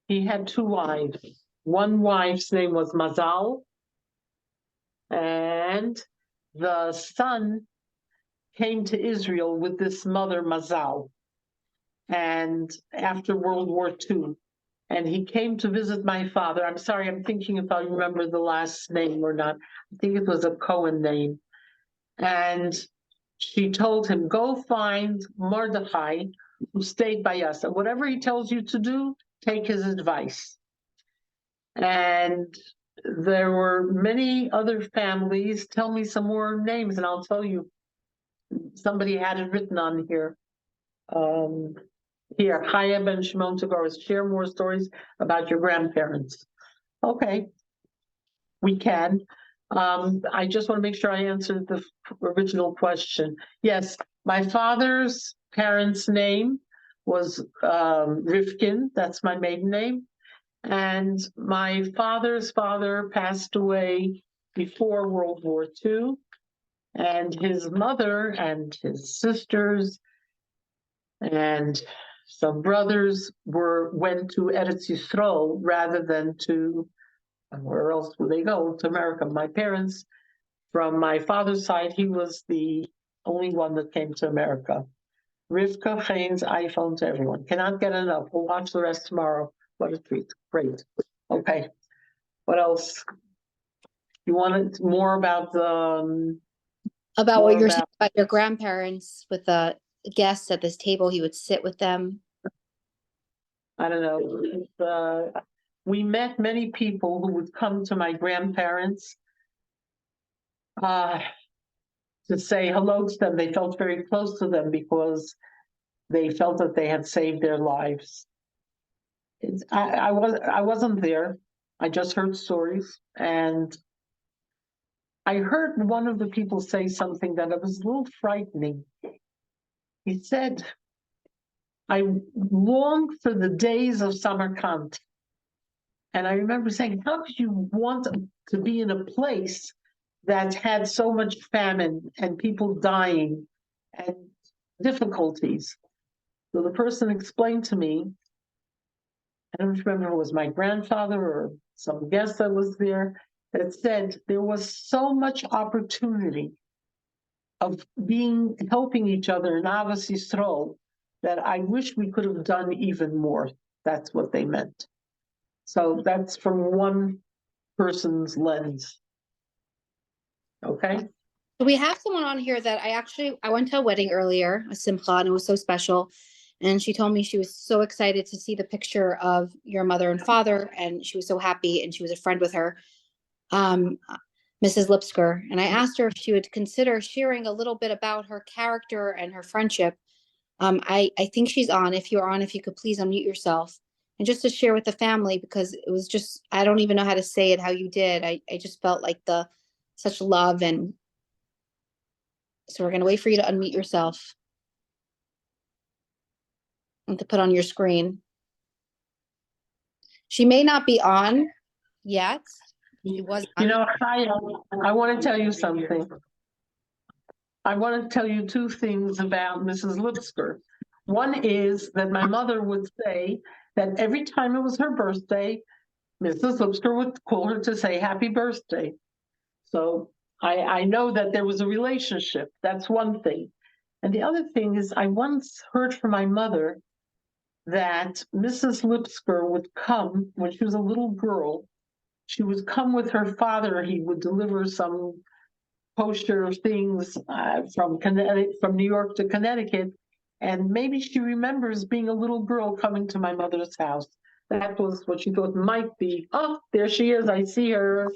he had two wives. One wife's name was Mazal, and the son came to Israel with this mother, Mazal, and after World War II. And he came to visit my father. I'm sorry, I'm thinking if I remember the last name or not. I think it was a Cohen name. And she told him, go find Mordechai, who stayed by us. And whatever he tells you to do, take his advice. And there were many other families. Tell me some more names and I'll tell you. Somebody had it written on here. Here, Chaya ben Shimon Tagores, share more stories about your grandparents. Okay, we can. I just want to make sure I answered the original question. Yes, my father's parents' name was Rivkin, that's my maiden name. And my father's father passed away before World War II. And his mother and his sisters and some brothers went to Eretz Yisrael rather than to, where else would they go? To America. My parents, from my father's side, he was the only one that came to America. Rivka Chain's iPhone to everyone. Cannot get enough. We'll watch the rest tomorrow. What a treat. Great. Okay. What else? You wanted more about the... About what you're saying about your grandparents with the guests at this table, he would sit with them. I don't know. We met many people who would come to my grandparents to say hello to them. They felt very close to them because they felt that they had saved their lives. I wasn't there. I just heard stories, and I heard one of the people say something that it was a little frightening. He said, I long for the days of Samarkand. And I remember saying, how could you want to be in a place that had so much famine and people dying and difficulties? So the person explained to me, I don't remember if it was my grandfather or some guest that was there, that said there was so much opportunity of helping each other in Avos Yisrael that I wish we could have done even more. That's what they meant. So that's from one person's lens. Okay. We have someone on here that I went to a wedding earlier, a simcha, and it was so special. And she told me she was so excited to see the picture of your mother and father, and she was so happy, and she was a friend with her, Mrs. Lipsker. And I asked her if she would consider sharing a little bit about her character and her friendship I think she's on. If you're on, if you could please unmute yourself and just to share with the family, because it was just, I don't even know how to say it how you did. I just felt like such love. And so we're going to wait for you to unmute yourself and to put on your screen. She may not be on yet. She was on. You know, I want to tell you something. I want to tell you two things about Mrs. Lipsker. One is that my mother would say that every time it was her birthday, Mrs. Lipsker would call her to say happy birthday. So I know that there was a relationship. That's one thing. And the other thing is I once heard from my mother that Mrs. Lipsker would come when she was a little girl. She would come with her father. He would deliver some poster things from New York to Connecticut. And maybe she remembers being a little girl coming to my mother's house. That was what she thought might be. Oh, there she is. I see her.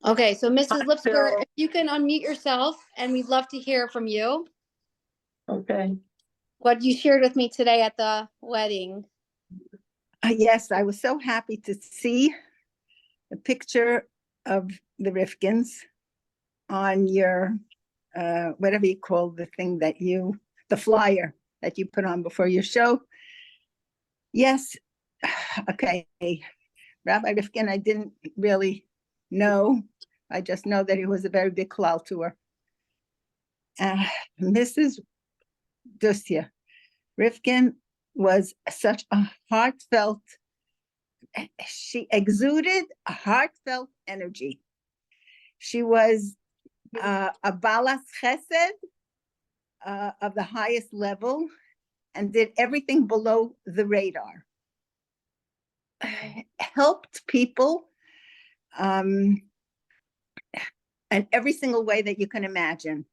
Okay, so Mrs. Hi, Lipsker, Cheryl. if you can unmute yourself, and we'd love to hear from you. Okay. What you shared with me today at the wedding. Yes, I was so happy to see the picture of the Rivkins on your, whatever you call the thing the flyer that you put on before your show. Yes, okay, Rabbi Rivkin, I didn't really know. I just know that he was a very big klal to her. Mrs. Dusia, Rivkin was such a heartfelt, she exuded a heartfelt energy. She was a balas chesed of the highest level and did everything below the radar. Helped people in every single way that you can imagine.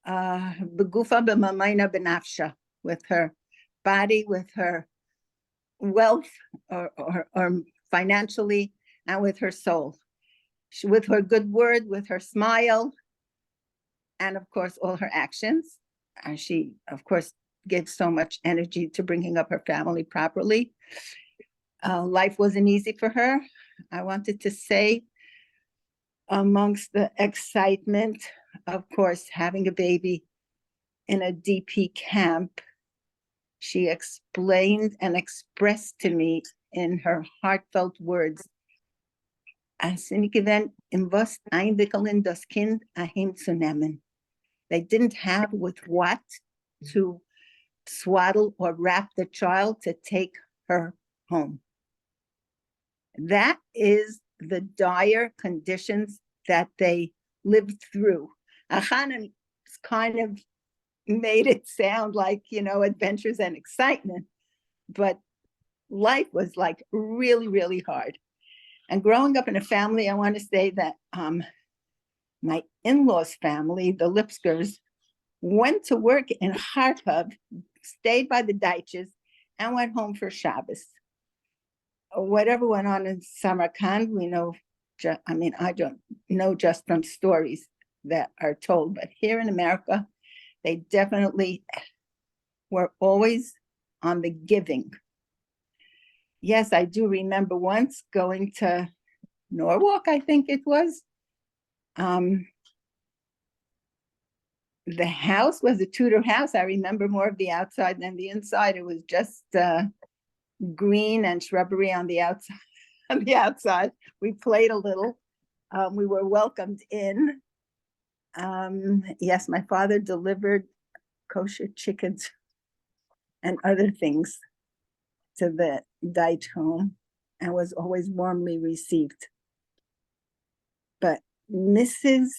Begufa b'mamayna b'nafsha, with her body, with her wealth, or financially, and with her soul. With her good word, with her smile, and of course, all her actions. And she, of course, gave so much energy to bringing up her family properly. Life wasn't easy for her. I wanted to say, amongst the excitement, of course, having a baby in a DP camp, she explained and expressed to me in her heartfelt words, they didn't have with what to swaddle or wrap the child to take her home. That is the dire conditions that they lived through. Achanan kind of made it sound like, adventures and excitement, but life was like really, really hard. And growing up in a family, I want to say that my in-laws family, the Lipskers, went to work in Kharkov, stayed by the Deitches, and went home for Shabbos. Whatever went on in Samarkand, we know, I don't know just from stories that are told, but here in America, they definitely were always on the giving. Yes, I do remember once going to Norwalk, I think it was. The house was a Tudor house. I remember more of the outside than the inside. It was just green and shrubbery on the outside. On the outside, we played a little. We were welcomed in. Yes, my father delivered kosher chickens and other things to the Deit home and was always warmly received. But Mrs.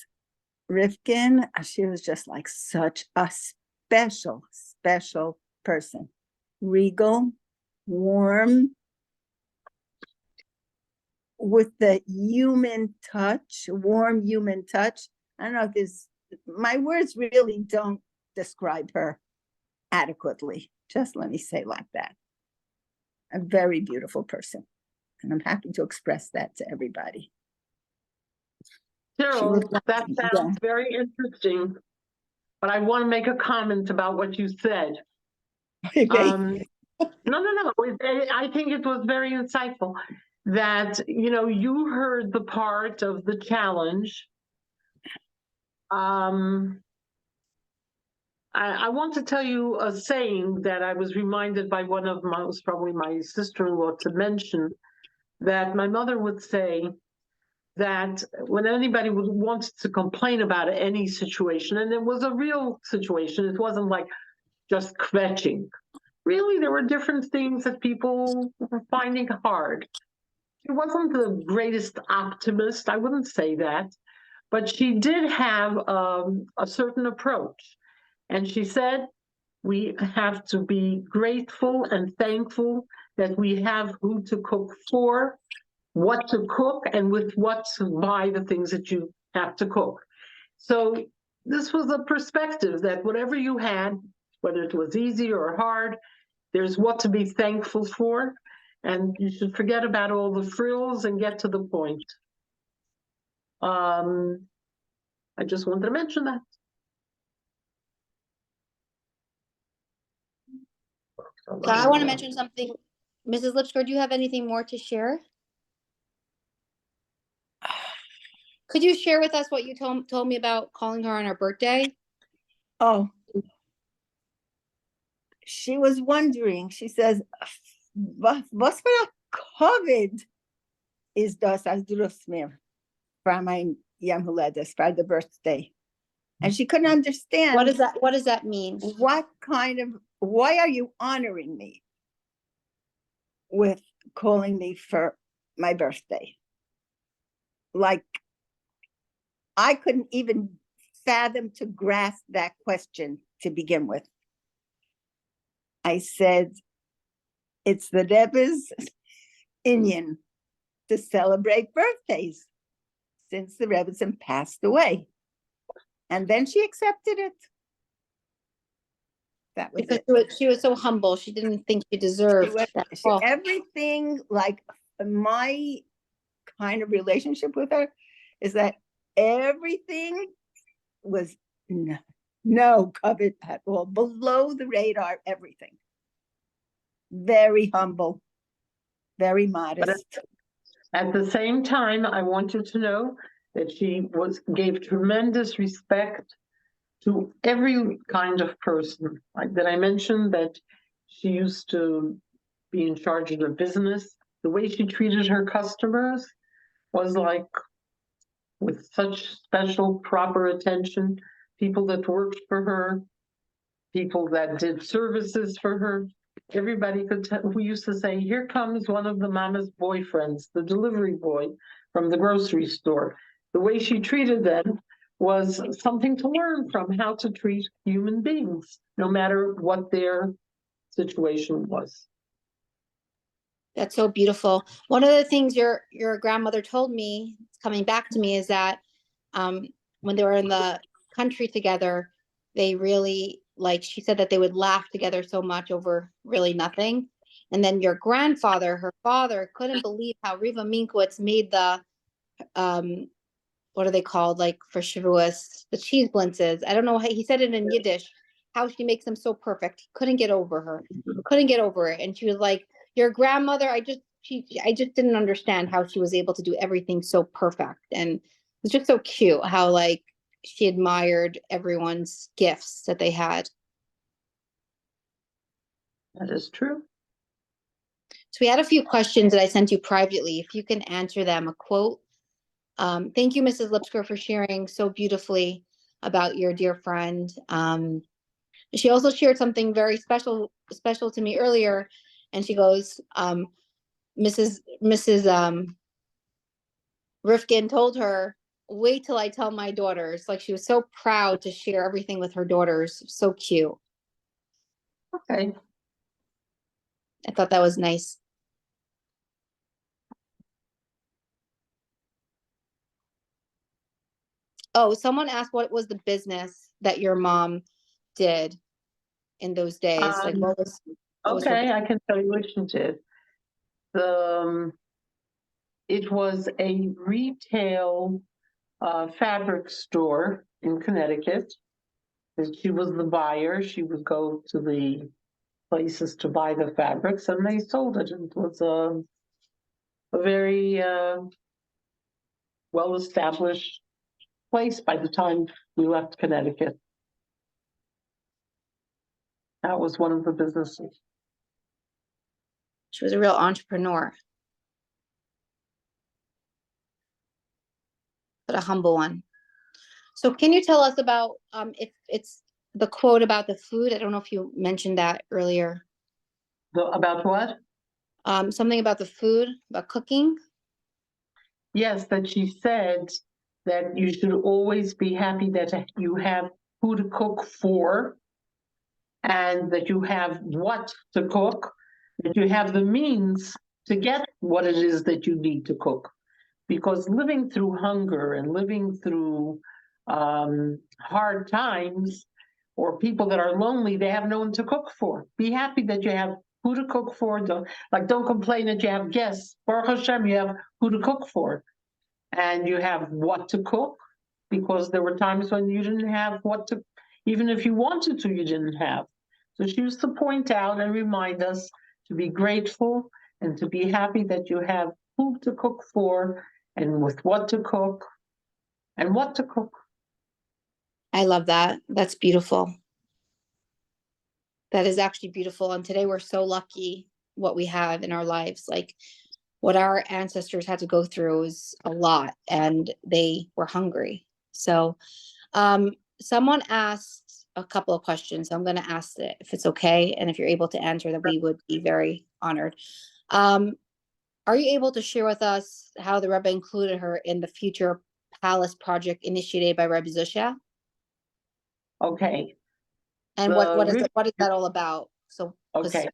Rivkin, she was just like such a special, special person. Regal, warm, with the human touch, warm human touch. I don't know if my words really don't describe her adequately. Just let me say like that. A very beautiful person. And I'm happy to express that to everybody. Cheryl, that sounds very interesting. but I want to make a comment about what you said. Maybe. No. I think it was very insightful that, you heard the part of the challenge. I want to tell you a saying that I was reminded by one of my, it was probably my sister-in-law to mention, that my mother would say that when anybody wants to complain about any situation, and it was a real situation, it wasn't like just kvetching. Really, there were different things that people were finding hard. She wasn't the greatest optimist, I wouldn't say that, but she did have a certain approach. And she said, we have to be grateful and thankful that we have who to cook for, what to cook, and with what to buy the things that you have to cook. So this was a perspective that whatever you had, whether it was easy or hard, there's what to be thankful for, and you should forget about all the frills and get to the point. I just wanted to mention that. So I want to mention something. Mrs. Lipscomb, do you have anything more to share? Could you share with us what you told me about calling her on her birthday? Oh, she was wondering, she says, was für ein COVID ist das, als du rufst mir for my Yom Huledes, for the birthday? And she couldn't understand. What does that mean? Why are you honoring me with calling me for my birthday? Like, I couldn't even fathom to grasp that question to begin with. I said, it's the Rebbe's inyan to celebrate birthdays since the Rebbetzin passed away. And then she accepted it. That was Because it. she was so humble. She didn't think she deserved that. Everything, like my kind of relationship with her is that everything was no covet at all, below the radar, everything. Very humble, very modest. But at the same time, I want you to know that she gave tremendous respect to every kind of person. Like that I mentioned that she used to be in charge of the business. The way she treated her customers was like with such special, proper attention. People that worked for her, people that did services for her. Everybody could tell. We used to say, here comes one of the mama's boyfriends, the delivery boy from the grocery store. The way she treated them was something to learn from, how to treat human beings, no matter what their situation was. That's so beautiful. One of the things your grandmother told me, coming back to me, is that when they were in the country together, they really, like she said, that they would laugh together so much over really nothing. And then your grandfather, her father, couldn't believe how Riva Minkowitz made the what are they called, like for Shavuos, the cheese blintzes. I don't know how he said it in Yiddish, how she makes them so perfect. He couldn't get over it. And she was like, your grandmother, I just didn't understand how she was able to do everything so perfect. And it was just so cute how like she admired everyone's gifts that they had. That is true. So we had a few questions that I sent you privately. If you can answer them, a quote. Thank you, Mrs. Lipsker, for sharing so beautifully about your dear friend. She also shared something very special to me earlier, and she goes, Mrs. Rivkin told her, wait till I tell my daughters. Like she was so proud to share everything with her daughters. So cute. Okay. I thought that was nice. Oh, someone asked what was the business that your mom did in those days? Like what was okay, I can tell you what she did. It was a retail fabric store in Connecticut. And she was the buyer. She would go to the places to buy the fabrics, and they sold it. It was a very well-established place by the time we left Connecticut. That was one of the businesses. She was a real entrepreneur, but a humble one. So can you tell us about if it's the quote about the food? I don't know if you mentioned that earlier. About what? Something about the food, about cooking. Yes, that she said that you should always be happy that you have who to cook for, and that you have what to cook, that you have the means to get what it is that you need to cook. Because living through hunger and living through hard times, or people that are lonely, they have no one to cook for. Be happy that you have who to cook for. Don't complain that you have guests. Baruch Hashem, you have who to cook for. And you have what to cook, because there were times when you didn't have what to, even if you wanted to, you didn't have. So she used to point out and remind us to be grateful and to be happy that you have who to cook for, and with what to cook, and what to cook. I love that. That's beautiful. That is actually beautiful. And today we're so lucky what we have in our lives. Like what our ancestors had to go through is a lot, and they were hungry. So someone asked a couple of questions. So I'm going to ask it if it's okay. And if you're able to answer that, we would be very honored. Are you able to share with us how the Rebbe included her in the future palace project initiated by Rebbe Dvosha? Okay. And what is that all about? So okay.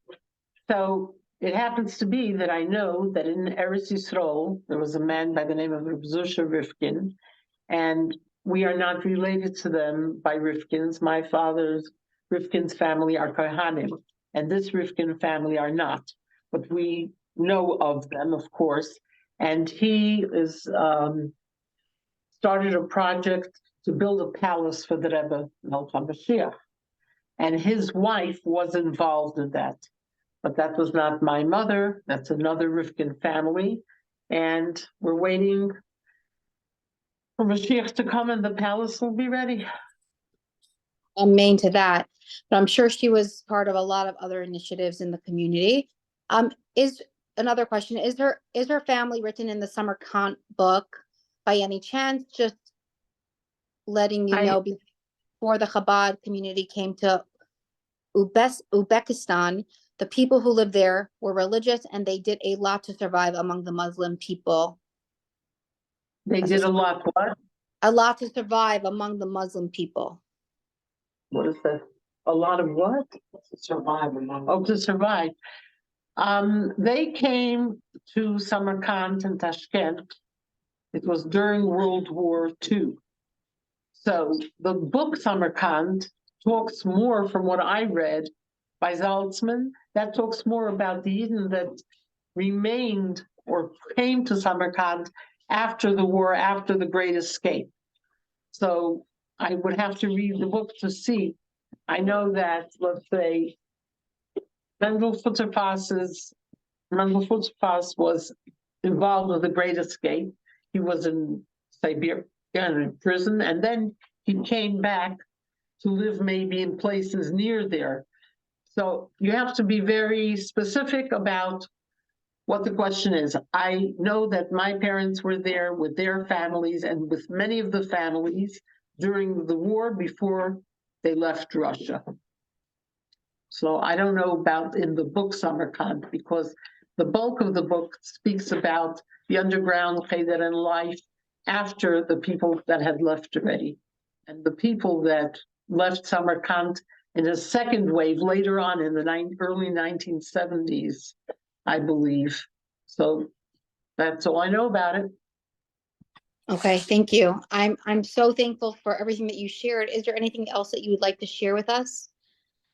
So it happens to be that I know that in Eretz Yisrael, there was a man by the name of Dvosha Rivkin, and we are not related to them by Rivkins. My father's Rivkin's family are Kohanim, and this Rivkin family are not, but we know of them, of course. And he is started a project to build a palace for the Rebbe Melcham Mashiach, and his wife was involved in that. But that was not my mother. That's another Rivkin family, and we're waiting for Mashiach to come, and the palace will be ready. Main to that, but I'm sure she was part of a lot of other initiatives in the community. Is another question, is her family written in the Summer Kant book by any chance? Just letting you know, before the Chabad community came to Uzbekistan, the people who lived there were religious, and they did a lot to survive among the Muslim people. They did a lot, what? A lot to survive among the Muslim people. What is that? A lot of what? To survive among. Oh, to survive. They came to Samarkand and Tashkent. It was during World War II. So the book Samarkand talks more, from what I read by Zaltzman, that talks more about the Eden that remained or came to Samarkand after the war, after the Great Escape. So I would have to read the book to see. I know that, let's say, Mendel Futterfass was involved with the Great Escape. He was in Siberia, in prison, and then he came back to live maybe in places near there. So you have to be very specific about what the question is. I know that my parents were there with their families and with many of the families during the war before they left Russia. So I don't know about in the book Samarkand, because the bulk of the book speaks about the underground cheder and life after the people that had left already. And the people that left Samarkand in a second wave later on in the early 1970s, I believe. So that's all I know about it. Okay, thank you. I'm so thankful for everything that you shared. Is there anything else that you would like to share with us?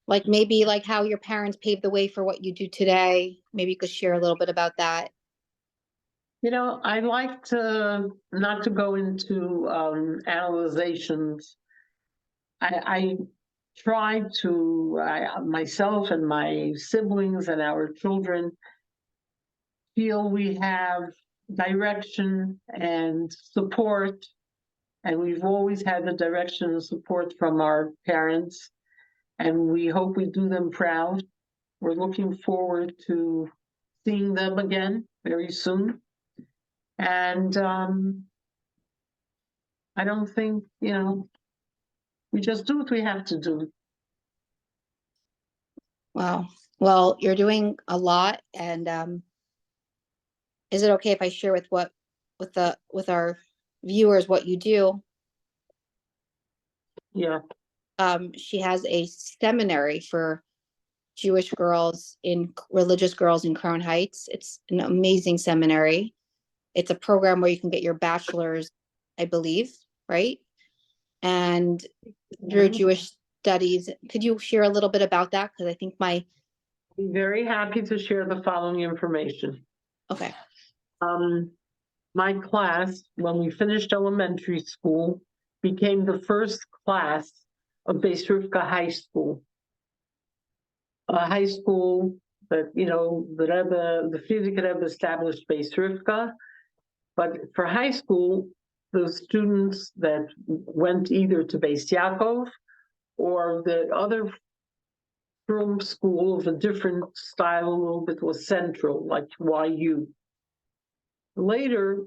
Like maybe like how your parents paved the way for what you do today. Maybe you could share a little bit about that. You know, I like to not to go into analyzations. I try to, myself and my siblings and our children feel we have direction and support. And we've always had the direction and support from our parents. And we hope we do them proud. We're looking forward to seeing them again very soon. And I don't think, we just do what we have to do. Wow. Well, you're doing a lot, and is it okay if I share with our viewers what you do? Yeah. She has a seminary for Jewish girls religious girls in Crown Heights. It's an amazing seminary. It's a program where you can get your bachelor's, I believe, right? And through Jewish studies. Could you share a little bit about that? Because I think Be very happy to share the following information. okay. My class, when we finished elementary school, became the first class of Beis Rivka High School. A high school that, the Rebbe, the Frierdiker Rebbe established Beis Rivka. But for high school, the students that went either to Beis Yaakov or the other from school of a different style, a little bit was central, like YU. Later,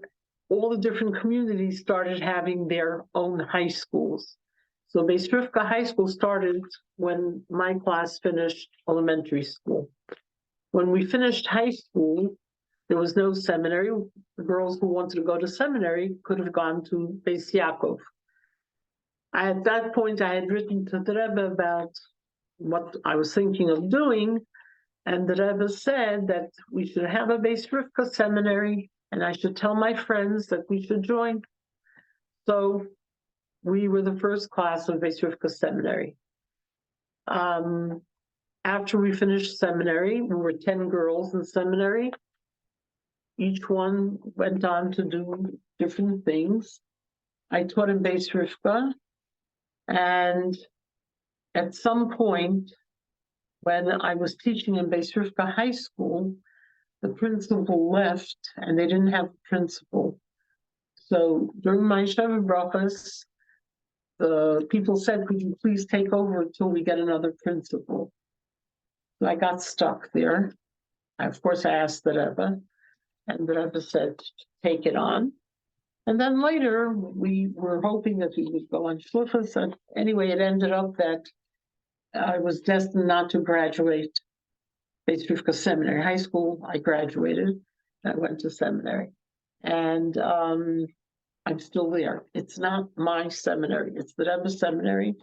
all the different communities started having their own high schools. So Beis Rivka High School started when my class finished elementary school. When we finished high school, there was no seminary. The girls who wanted to go to seminary could have gone to Beis Yaakov. At that point, I had written to the Rebbe about what I was thinking of doing, and the Rebbe said that we should have a Beis Rivka seminary, and I should tell my friends that we should join. So we were the first class of Beis Rivka seminary. After we finished seminary, we were 10 girls in seminary. Each one went on to do different things. I taught in Beis Rivka, and at some point, when I was teaching in Beis Rivka High School, the principal left, and they didn't have a principal. So during my Sheva Brachas, the people said, "Could you please take over until we get another principal?" So I got stuck there. Of course, I asked the Rebbe, and the Rebbe said, "Take it on." And then later, we were hoping that we would go on Shluchas. And anyway, it ended up that I was destined not to graduate Beis Rivka Seminary. High school, I graduated. I went to seminary. And I'm still there. It's not my seminary. It's the Rebbe seminary.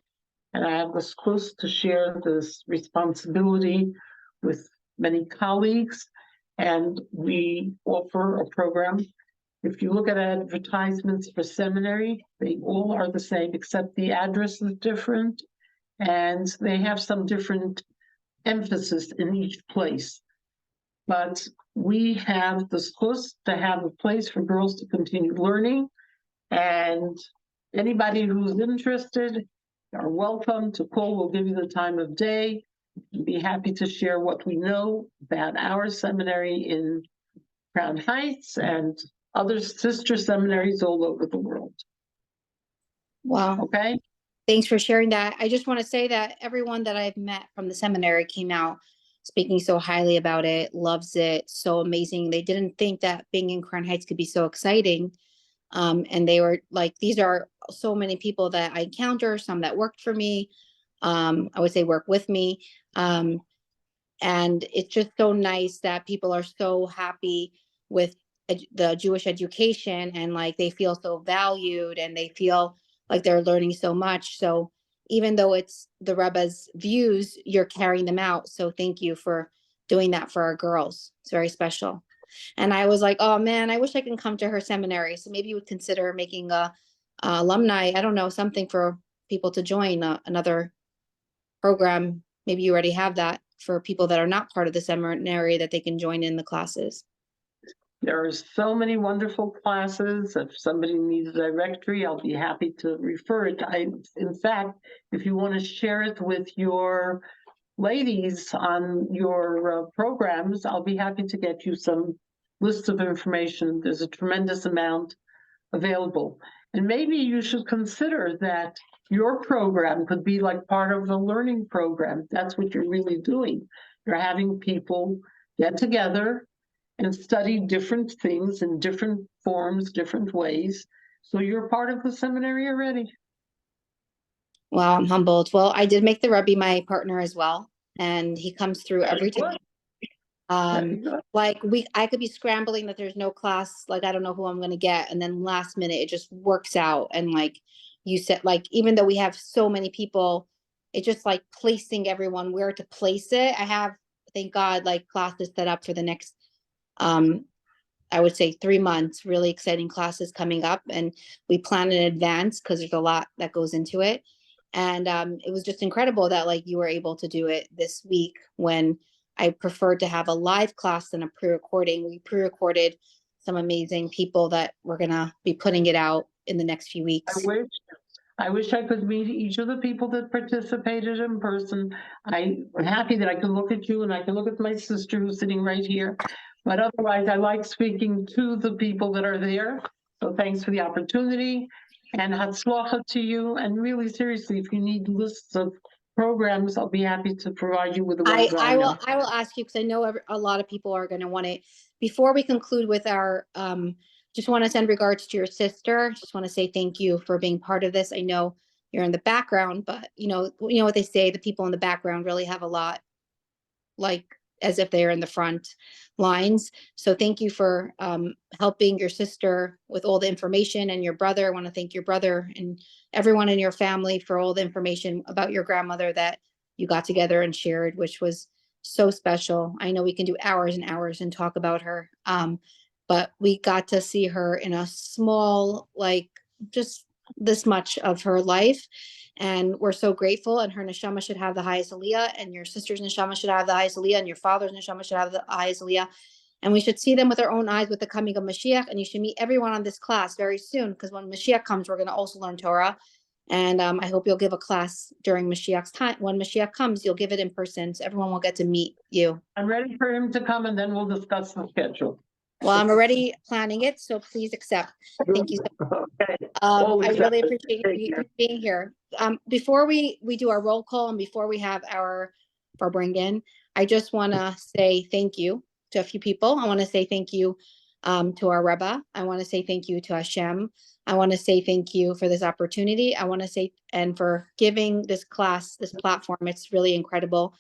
And I have the zchus to share this responsibility with many colleagues. And we offer a program. If you look at advertisements for seminary, they all are the same, except the address is different. And they have some different emphasis in each place. But we have the zchus to have a place for girls to continue learning. And anybody who's interested are welcome to call. We'll give you the time of day. We'd be happy to share what we know about our seminary in Crown Heights and other sister seminaries all over the world. Wow. Okay. Thanks for sharing that. I just want to say that everyone that I've met from the seminary came out speaking so highly about it, loves it, so amazing. They didn't think that being in Crown Heights could be so exciting. And they were like, these are so many people that I encounter, some that worked for me. I would say work with me. And it's just so nice that people are so happy with the Jewish education, and like they feel so valued and they feel like they're learning so much. So even though it's the Rebbe's views, you're carrying them out. So thank you for doing that for our girls. It's very special. And I was like, oh man, I wish I can come to her seminary. So maybe you would consider making a alumni, I don't know, something for people to join, another program. Maybe you already have that for people that are not part of the seminary, that they can join in the classes. There are so many wonderful classes. If somebody needs a directory, I'll be happy to refer it. In fact, if you want to share it with your ladies on your programs, I'll be happy to get you some lists of information. There's a tremendous amount available. And maybe you should consider that your program could be like part of the learning program. That's what you're really doing. You're having people get together and study different things in different forms, different ways. So you're part of the seminary already. Well, I'm humbled. Well, I did make the Rebbe my partner as well, and he comes through every time. Like I could be scrambling that there's no class, like I don't know who I'm gonna get, and then last minute it just works out. And like you said, like even though we have so many people, it just like placing everyone where to place it. I have, thank God, like classes set up for the next I would say 3 months, really exciting classes coming up, and we plan in advance because there's a lot that goes into it. And it was just incredible that like you were able to do it this week when I preferred to have a live class than a pre-recording. We pre-recorded some amazing people that we're gonna be putting it out in the next few weeks. I wish I could meet each of the people that participated in person. I'm happy that I can look at you and I can look at my sister who's sitting right here. But otherwise, I like speaking to the people that are there. So thanks for the opportunity and hatzlacha to you. And really, seriously, if you need lists of programs, I'll be happy to provide you with the ones I know. I will ask you because I know a lot of people are going to want it. Before we conclude with our, just want to send regards to your sister. Just want to say thank you for being part of this. I know you're in the background, but you know what they say, the people in the background really have a lot, like as if they're in the front lines. So thank you for helping your sister with all the information, and your brother. I want to thank your brother and everyone in your family for all the information about your grandmother that you got together and shared, which was so special. I know we can do hours and hours and talk about her, but we got to see her in a small, like just this much of her life. And we're so grateful. And her neshama should have the highest aliyah, and your sister's neshama should have the highest aliyah, and your father's neshama should have the highest aliyah. And we should see them with our own eyes with the coming of Mashiach. And you should meet everyone on this class very soon, because when Mashiach comes, we're going to also learn Torah. And I hope you'll give a class during Mashiach's time. When Mashiach comes, you'll give it in person, so everyone will get to meet you. I'm ready for him to come, and then we'll discuss the schedule. Well, I'm already planning it, so please accept. Thank you so much. Okay. I really appreciate you being here. Before we do our roll call and before we have our bring in, I just want to say thank you to a few people. I want to say thank you to our Rebbe. I want to say thank you to Hashem. I want to say thank you for this opportunity. I want to say, and for giving this class, this platform. It's really incredible.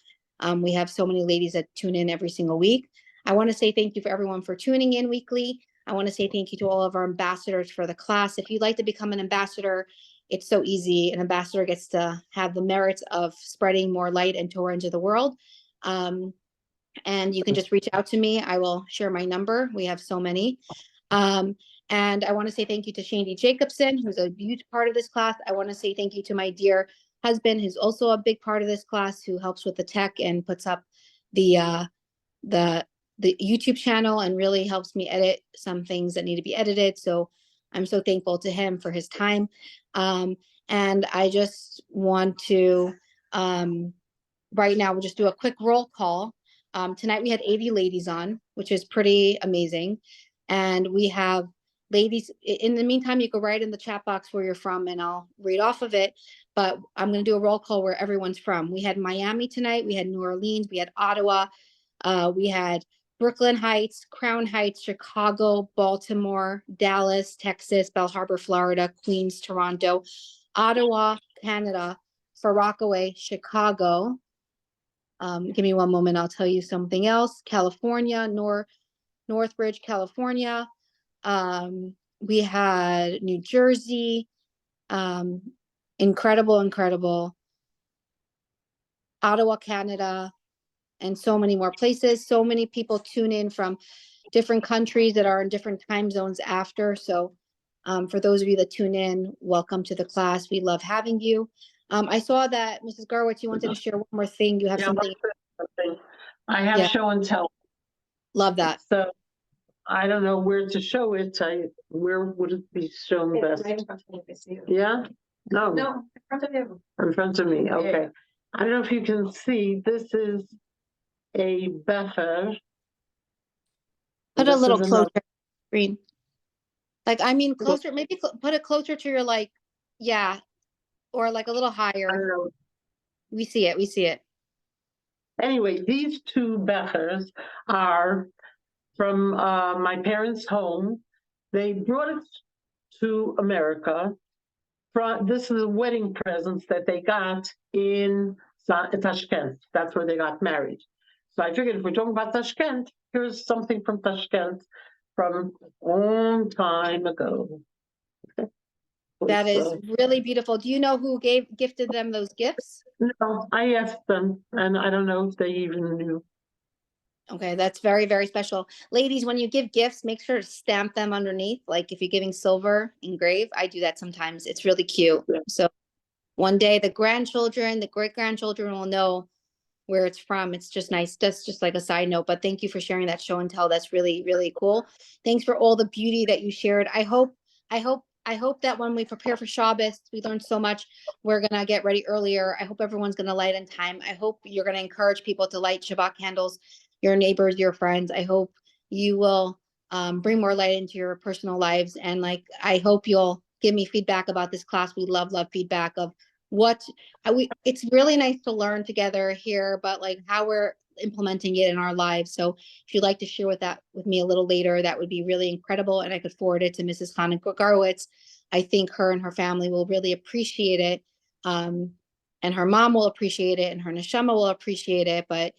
We have so many ladies that tune in every single week. I want to say thank you for everyone for tuning in weekly. I want to say thank you to all of our ambassadors for the class. If you'd like to become an ambassador, it's so easy. An ambassador gets to have the merits of spreading more light and Torah into the world. And you can just reach out to me. I will share my number. We have so many. And I want to say thank you to Shandy Jacobson, who's a huge part of this class. I want to say thank you to my dear husband, who's also a big part of this class, who helps with the tech and puts up the YouTube channel and really helps me edit some things that need to be edited. So I'm so thankful to him for his time. And I just want to, right now, we'll just do a quick roll call. Tonight we had 80 ladies on, which is pretty amazing. And we have ladies, in the meantime, you can write in the chat box where you're from and I'll read off of it. But I'm going to do a roll call where everyone's from. We had Miami tonight. We had New Orleans. We had Ottawa. We had Brooklyn Heights, Crown Heights, Chicago, Baltimore, Dallas, Texas, Bell Harbor, Florida, Queens, Toronto, Ottawa, Canada, Far Rockaway, Chicago. Give me one moment. I'll tell you something else. California, Northbridge, California. We had New Jersey. Incredible. Ottawa, Canada. And so many more places. So many people tune in from different countries that are in different time zones after. So for those of you that tune in, welcome to the class. We love having you. I saw that Mrs. Garwitz, you wanted to share one more thing. You have something. I have show and tell. Love that. So I don't know where to show it. Where would it be shown best? Right in front of me, I see you. Yeah? No, No, in front of you. in front of me, Yeah, okay. yeah. I don't know if you can see, this is a becher. Put a This little is another- closer screen. Like, I mean, closer, maybe put it closer to your, like, yeah, or like a little I higher. don't know. We see it, we see it. Anyway, these two bechers are from my parents' home. They brought it to America. This is a wedding presents that they got in Tashkent. That's where they got married. So I figured if we're talking about Tashkent, here's something from Tashkent from a long time ago. That is So, really beautiful. Do you know who gifted them those gifts? no, I asked them, and I don't know if they even knew. Okay, that's very, very special. Ladies, when you give gifts, make sure to stamp them underneath. Like if you're giving silver engraved, I do that sometimes. It's really cute. Yeah. So one day the grandchildren, the great-grandchildren will know where it's from. It's just nice. That's just like a side note, but thank you for sharing that show and tell. That's really, really cool. Thanks for all the beauty that you shared. I hope that when we prepare for Shabbos, we learned so much. We're gonna get ready earlier. I hope everyone's gonna light in time. I hope you're gonna encourage people to light Shabbat candles, your neighbors, your friends. I hope you will bring more light into your personal lives. And like, I hope you'll give me feedback about this class. We love feedback of what it's really nice to learn together here, but like how we're implementing it in our lives. So if you'd like to share with me a little later, that would be really incredible. And I could forward it to Mrs. Hanan Garowitz. I think her and her family will really appreciate it. And her mom will appreciate it and her neshama will appreciate it. But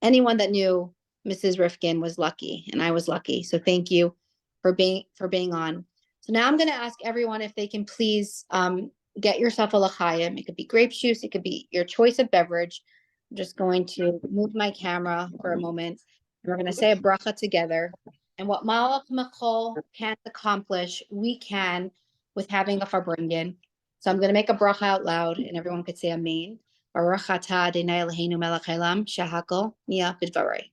anyone that knew Mrs. Rivkin was lucky and I was lucky. So thank you for being on. So now I'm going to ask everyone if they can please get yourself a l'chaim. It could be grape juice. It could be your choice of beverage. I'm just going to move my camera for a moment. And we're going to say a bracha together. And what Malach Machol can't accomplish, we can with having a farbringen. So I'm going to make a bracha out loud and everyone could say amen. Baruch atah Adonai Eloheinu melech haolam shehakol niyeh b'dvarei.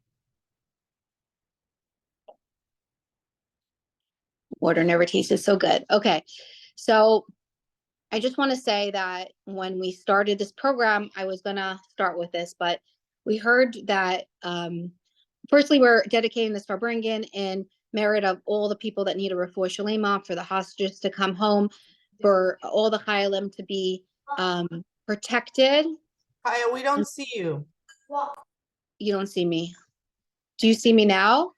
Water never tasted so good. Okay, so I just want to say that when we started this program, I was gonna start with this, but we heard that firstly, we're dedicating this farbringen in merit of all the people that need a refuah shalema, for the hostages to come home, for all the chayalim to be protected. Kaya, we don't see you. You don't see me. Do you see me now?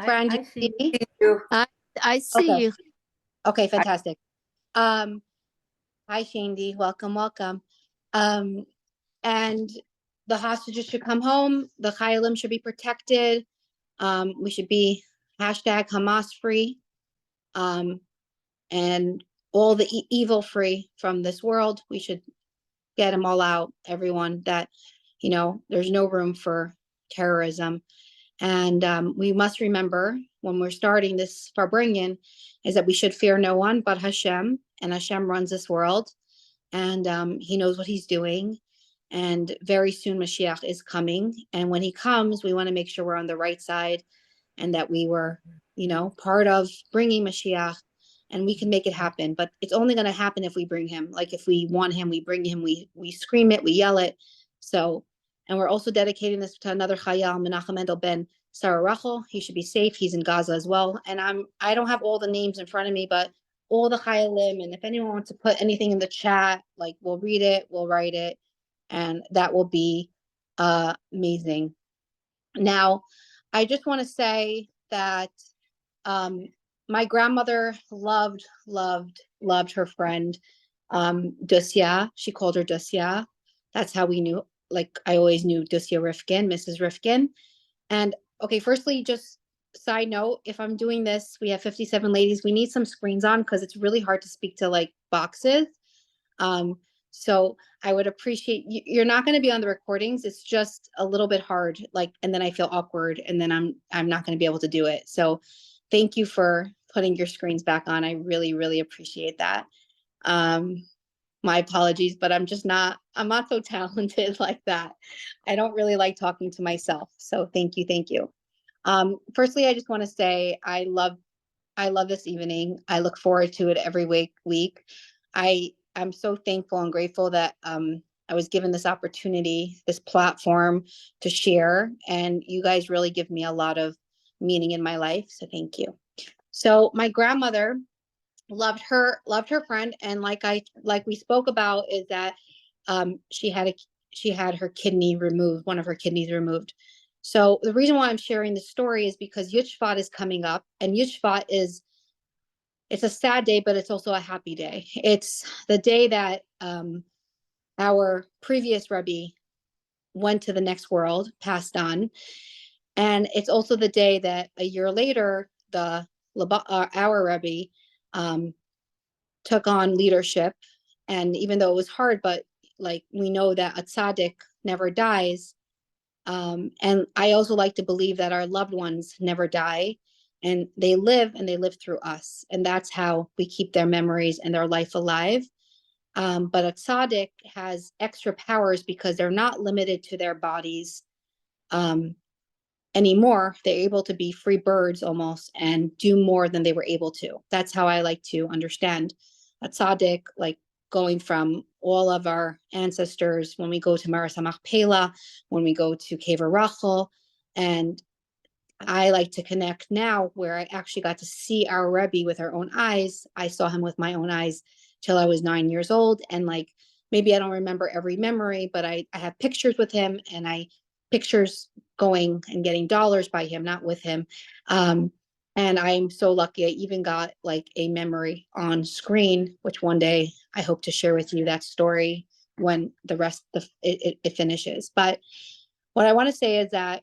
Fran, do I you see see me? I see Okay. you. Okay, fantastic. Hi Shandy, welcome. And the hostages should come home, the chayalim should be protected. We should be #Hamas free. And all the evil free from this world. We should get them all out, everyone, that, there's no room for terrorism. And we must remember when we're starting this farbringen is that we should fear no one but Hashem, and Hashem runs this world, and he knows what he's doing. And very soon Mashiach is coming. And when he comes, we want to make sure we're on the right side and that we were, part of bringing Mashiach, and we can make it happen. But it's only going to happen if we bring him. Like if we want him, we bring him, we scream it, we yell it. So, and we're also dedicating this to another Chayal, Menachem Mendel ben Sarah Rachel. He should be safe. He's in Gaza as well. And I don't have all the names in front of me, but all the Chayalim. And if anyone wants to put anything in the chat, like we'll read it, we'll write it, and that will be amazing. Now, I just want to say that my grandmother loved her friend Dusia. She called her Dusia. That's how we knew. Like I always knew Dusia Rivkin, Mrs. Rivkin. And okay, firstly, just side note, if I'm doing this, we have 57 ladies. We need some screens on because it's really hard to speak to like boxes. So I would appreciate you're not going to be on the recordings. It's just a little bit hard, like, and then I feel awkward, and then I'm not going to be able to do it. So thank you for putting your screens back on. I really, really appreciate that. My apologies, but I'm not so talented like that. I don't really like talking to myself. So thank you, thank you. Firstly, I just want to say I love this evening. I look forward to it every week. I'm so thankful and grateful that I was given this opportunity, this platform to share, and you guys really give me a lot of meaning in my life. So thank you. So my grandmother loved her friend, and like we spoke about is that she had her kidney removed, one of her kidneys removed. So the reason why I'm sharing this story is because Yud Shvat is coming up, and Yud Shvat it's a sad day, but it's also a happy day. It's the day that our previous Rebbe went to the next world, passed on, and it's also the day that a year later our Rebbe um, took on leadership. And even though it was hard, but like we know that a tzaddik never dies. And I also like to believe that our loved ones never die, and they live through us. And that's how we keep their memories and their life alive. But a tzaddik has extra powers because they're not limited to their bodies anymore. They're able to be free birds almost and do more than they were able to. That's how I like to understand a tzaddik, like going from all of our ancestors when we go to Maras HaMachpelah, when we go to Kever Rachel. And I like to connect now where I actually got to see our Rebbe with our own eyes. I saw him with my own eyes till I was 9 years old. And like, maybe I don't remember every memory, but I have pictures with him, and pictures going and getting dollars by him, not with him. And I'm so lucky I even got like a memory on screen, which one day I hope to share with you that story when the rest of it finishes. But what I want to say is that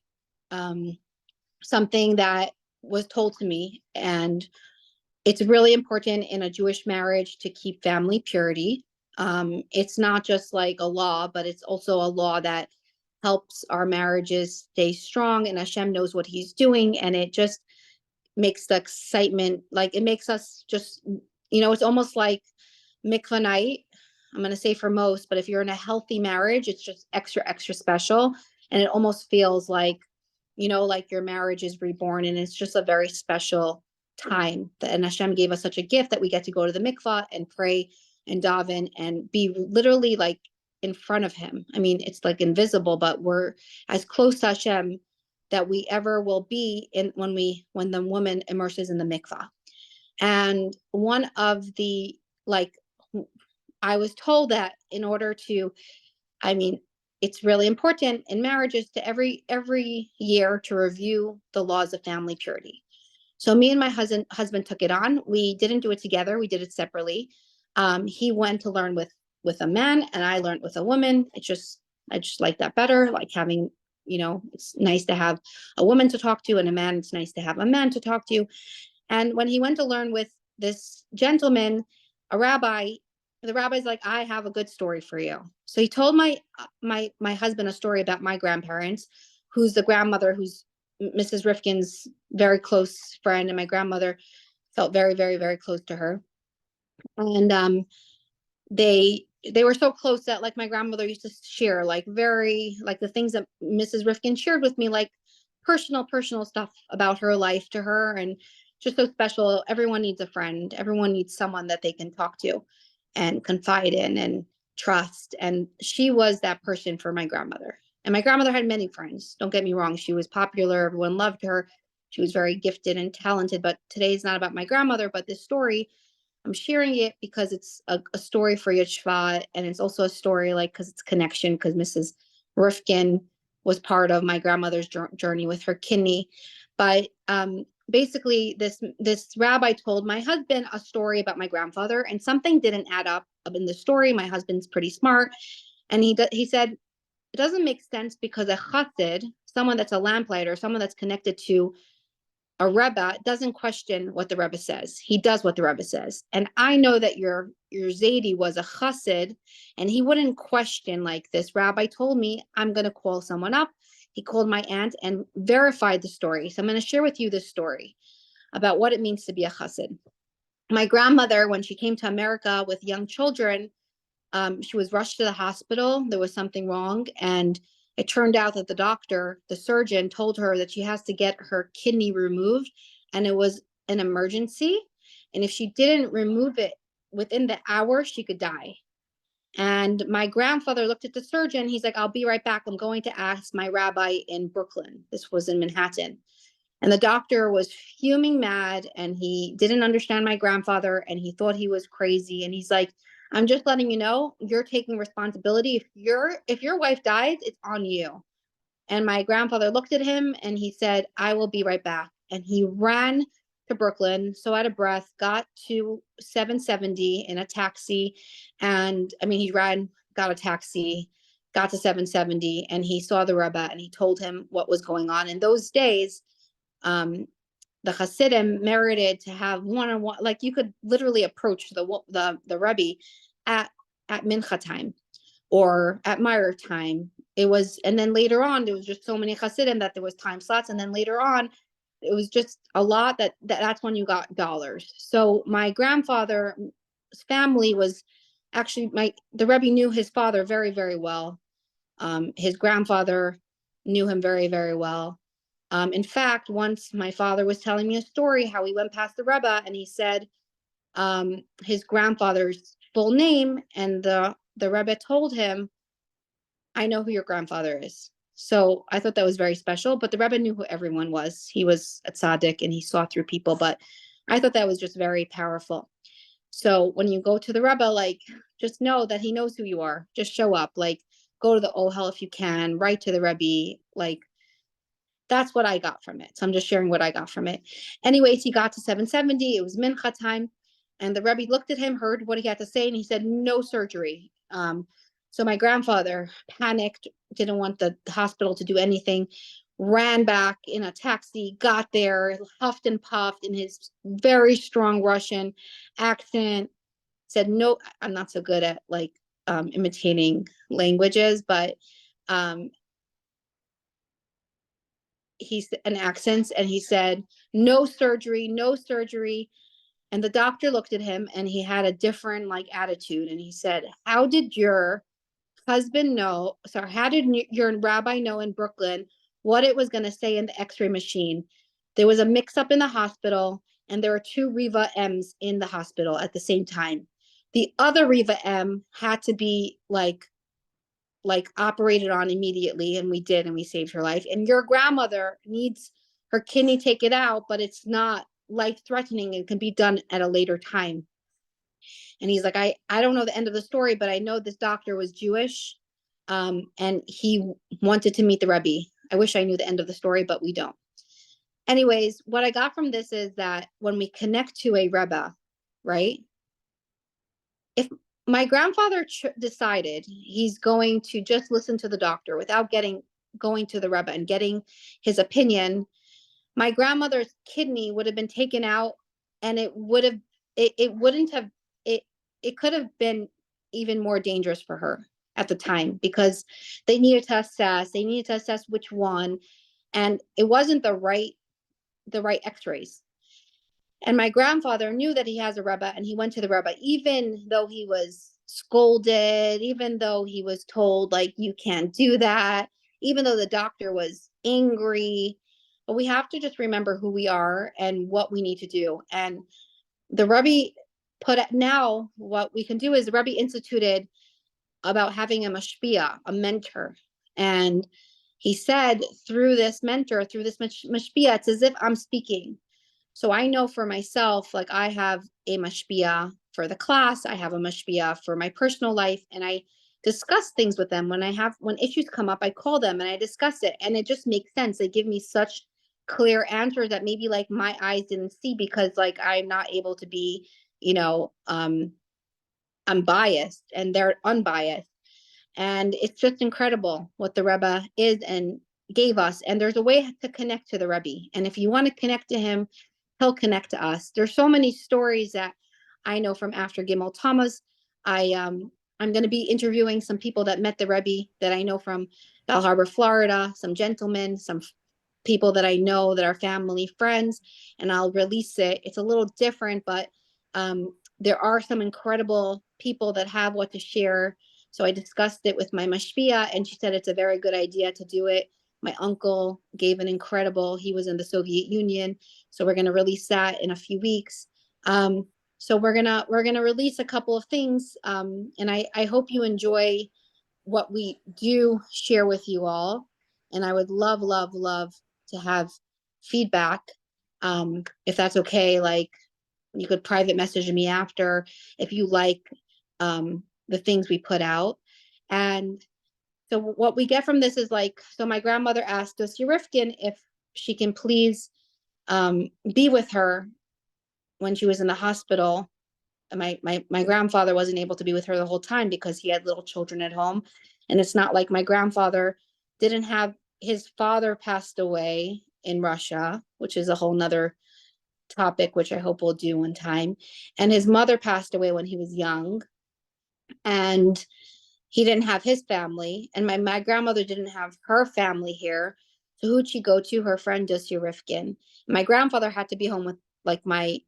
something that was told to me, and it's really important in a Jewish marriage to keep family purity. It's not just like a law, but it's also a law that helps our marriages stay strong, and Hashem knows what he's doing. And it just makes the excitement, like it makes us just, it's almost like mikvah night. I'm going to say for most, but if you're in a healthy marriage, it's just extra, extra special. And it almost feels like, like your marriage is reborn, and it's just a very special time. And Hashem gave us such a gift that we get to go to the mikvah and pray and daven and be literally like in front of him. I mean, it's like invisible, but we're as close to Hashem that we ever will be when the woman immerses in the mikvah. And one of the, like, I was told that in order to, I mean, it's really important in marriages to every year to review the laws of family purity. So me and my husband took it on. We didn't do it together. We did it separately. He went to learn with a man, and I learned with a woman. I just like that better. Like having, it's nice to have a woman to talk to, and a man, it's nice to have a man to talk to. And when he went to learn with this gentleman, a rabbi, the rabbi's like, I have a good story for you. So he told my husband a story about my grandparents, who's the grandmother, who's Mrs. Rivkin's very close friend, and my grandmother felt very, very, very close to her. And they were so close that like my grandmother used to share like the things that Mrs. Rivkin shared with me, like personal stuff about her life to her, and just so special. Everyone needs a friend. Everyone needs someone that they can talk to and confide in and trust. And she was that person for my grandmother. And my grandmother had many friends. Don't get me wrong. She was popular. Everyone loved her. She was very gifted and talented. But today is not about my grandmother, but this story, I'm sharing it because it's a story for Yud Shvat, and it's also a story like because it's connection, because Mrs. Rivkin was part of my grandmother's journey with her kidney. But basically, this rabbi told my husband a story about my grandfather, and something didn't add up in the story. My husband's pretty smart, and he said it doesn't make sense because a chassid, someone that's a lamplighter, someone that's connected to a Rebbe, doesn't question what the Rebbe says. He does what the Rebbe says. And I know that your Zaidi was a chassid, and he wouldn't question like this. Rabbi told me, I'm going to call someone up. He called my aunt and verified the story. So I'm going to share with you this story about what it means to be a chassid. My grandmother, when she came to America with young children, She was rushed to the hospital. There was something wrong. And it turned out that the surgeon told her that she has to get her kidney removed. And it was an emergency. And if she didn't remove it within the hour, she could die. And my grandfather looked at the surgeon. He's like, I'll be right back. I'm going to ask my rabbi in Brooklyn. This was in Manhattan. And the doctor was fuming mad, and he didn't understand my grandfather, and he thought he was crazy. And he's like, I'm just letting you know, you're taking responsibility. If your wife dies, it's on you. And my grandfather looked at him and he said, I will be right back. And he ran to Brooklyn, so out of breath, got to 770 in a taxi. And I mean, he ran, got a taxi, got to 770, and he saw the Rebbe and he told him what was going on. In those days, the Hasidim merited to have one-on-one, like you could literally approach the Rebbe at Mincha time or at Meyer time. It was, and then later on, there was just so many Hasidim that there was time slots. And then later on, it was just a lot that's when you got dollars. So my grandfather's family was actually, the Rebbe knew his father very, very well. His grandfather knew him very, very well. In fact, once my father was telling me a story how he went past the Rebbe and he said his grandfather's full name, and the Rebbe told him, I know who your grandfather is. So I thought that was very special, but the Rebbe knew who everyone was. He was a tzaddik and he saw through people, but I thought that was just very powerful. So when you go to the Rebbe, like, just know that he knows who you are. Just show up, like, go to the Ohel if you can, write to the Rebbe, like, that's what I got from it. So I'm just sharing what I got from it. Anyways, he got to 770. It was mincha time. And the Rebbe looked at him, heard what he had to say, and he said, no surgery. So my grandfather panicked, didn't want the hospital to do anything, ran back in a taxi, got there, huffed and puffed in his very strong Russian accent, said, no, I'm not so good at like imitating languages, but he's an accents, and he said, no surgery, no surgery. And the doctor looked at him and he had a different like attitude. And he said, how did your husband know? Sorry, how did your rabbi know in Brooklyn what it was going to say in the x-ray machine? There was a mix up in the hospital, and there were 2 Riva M's in the hospital at the same time. The other Riva M had to be like operated on immediately, and we did, and we saved her life. And your grandmother needs her kidney taken out, but it's not life threatening and can be done at a later time. And he's like, I don't know the end of the story, but I know this doctor was Jewish, and he wanted to meet the Rebbe. I wish I knew the end of the story, but we don't. Anyways, what I got from this is that when we connect to a Rebbe, right? If my grandfather decided he's going to just listen to the doctor without going to the Rebbe and getting his opinion, my grandmother's kidney would have been taken out, and it could have been even more dangerous for her at the time, because they needed to assess which one, and it wasn't the right x-rays. And my grandfather knew that he has a Rebbe, and he went to the Rebbe, even though he was scolded, even though he was told, like, you can't do that, even though the doctor was angry. But we have to just remember who we are and what we need to do. And the Rebbe now what we can do is the Rebbe instituted about having a mashpia, a mentor. And he said, through this mentor, through this mashpia, it's as if I'm speaking. So I know for myself, like, I have a mashpia for the class, I have a mashpia for my personal life, and I discuss things with them. When issues come up, I call them and I discuss it, and it just makes sense. They give me such clear answers that maybe like my eyes didn't see, because like I'm not able to be, unbiased, and they're unbiased. And it's just incredible what the Rebbe is and gave us. And there's a way to connect to the Rebbe. And if you want to connect to him, he'll connect to us. There's so many stories that I know from after Gimel Tammuz. I'm going to be interviewing some people that met the Rebbe that I know from Bell Harbor, Florida, some gentlemen, some people that I know that are family friends, and I'll release it. It's a little different, but there are some incredible people that have what to share. So I discussed it with my mashpia, and she said it's a very good idea to do it. My uncle gave an incredible, he was in the Soviet Union. So we're going to release that in a few weeks. So we're gonna release a couple of things. And I hope you enjoy what we do share with you all. And I would love, love, love to have feedback. If that's okay, like you could private message me after if you like the things we put out. And so what we get from this is like, so my grandmother asked Dusia Rivkin if she can please be with her when she was in the hospital. My grandfather wasn't able to be with her the whole time because he had little children at home. And it's not like my grandfather didn't have, his father passed away in Russia, which is a whole nother topic, which I hope we'll do one time. And his mother passed away when he was young. And he didn't have his family. And my grandmother didn't have her family here. So who'd she go to? Her friend Dusia Rivkin. My grandfather had to be home with like my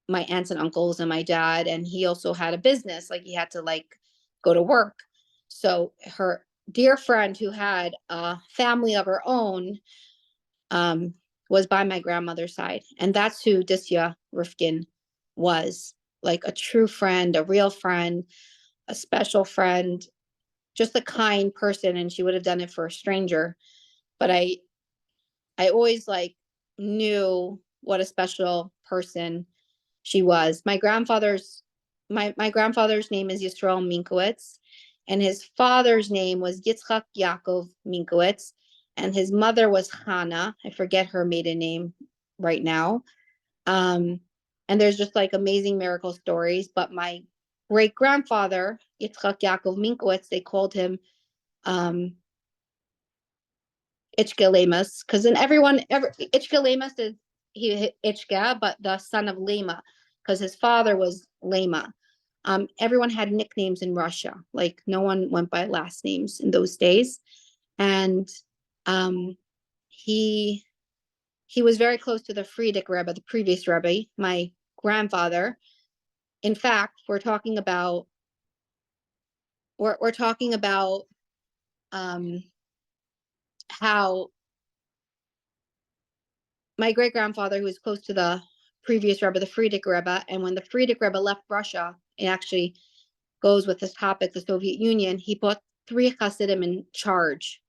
aunts and uncles and my dad, and he also had a business, like he had to like go to work. So her dear friend who had a family of her own was by my grandmother's side, and that's who Dusia Rivkin was, like a true friend, a real friend, a special friend, just a kind person. And she would have done it for a stranger. But I always like knew what a special person she was. My grandfather's name is Yisrael Minkowitz, and his father's name was Yitzchak Yaakov Minkowitz, and his mother was Hannah. I forget her maiden name right now. And there's just like amazing miracle stories. But my great grandfather, Yitzchak Yaakov Minkowitz, they called him Ichka Lemus, because then Ichka Lemus is Ichka, but the son of Lema, because his father was Lema. Everyone had nicknames in Russia, like no one went by last names in those days. And he was very close to the Frierdiker Rebbe, the previous Rebbe, my grandfather. In fact, we're talking about how my great grandfather, who was close to the previous Rebbe, the Frierdiker Rebbe, and when the Frierdiker Rebbe left Russia, it actually goes with this topic, the Soviet Union, he put 3 Hasidim in charge.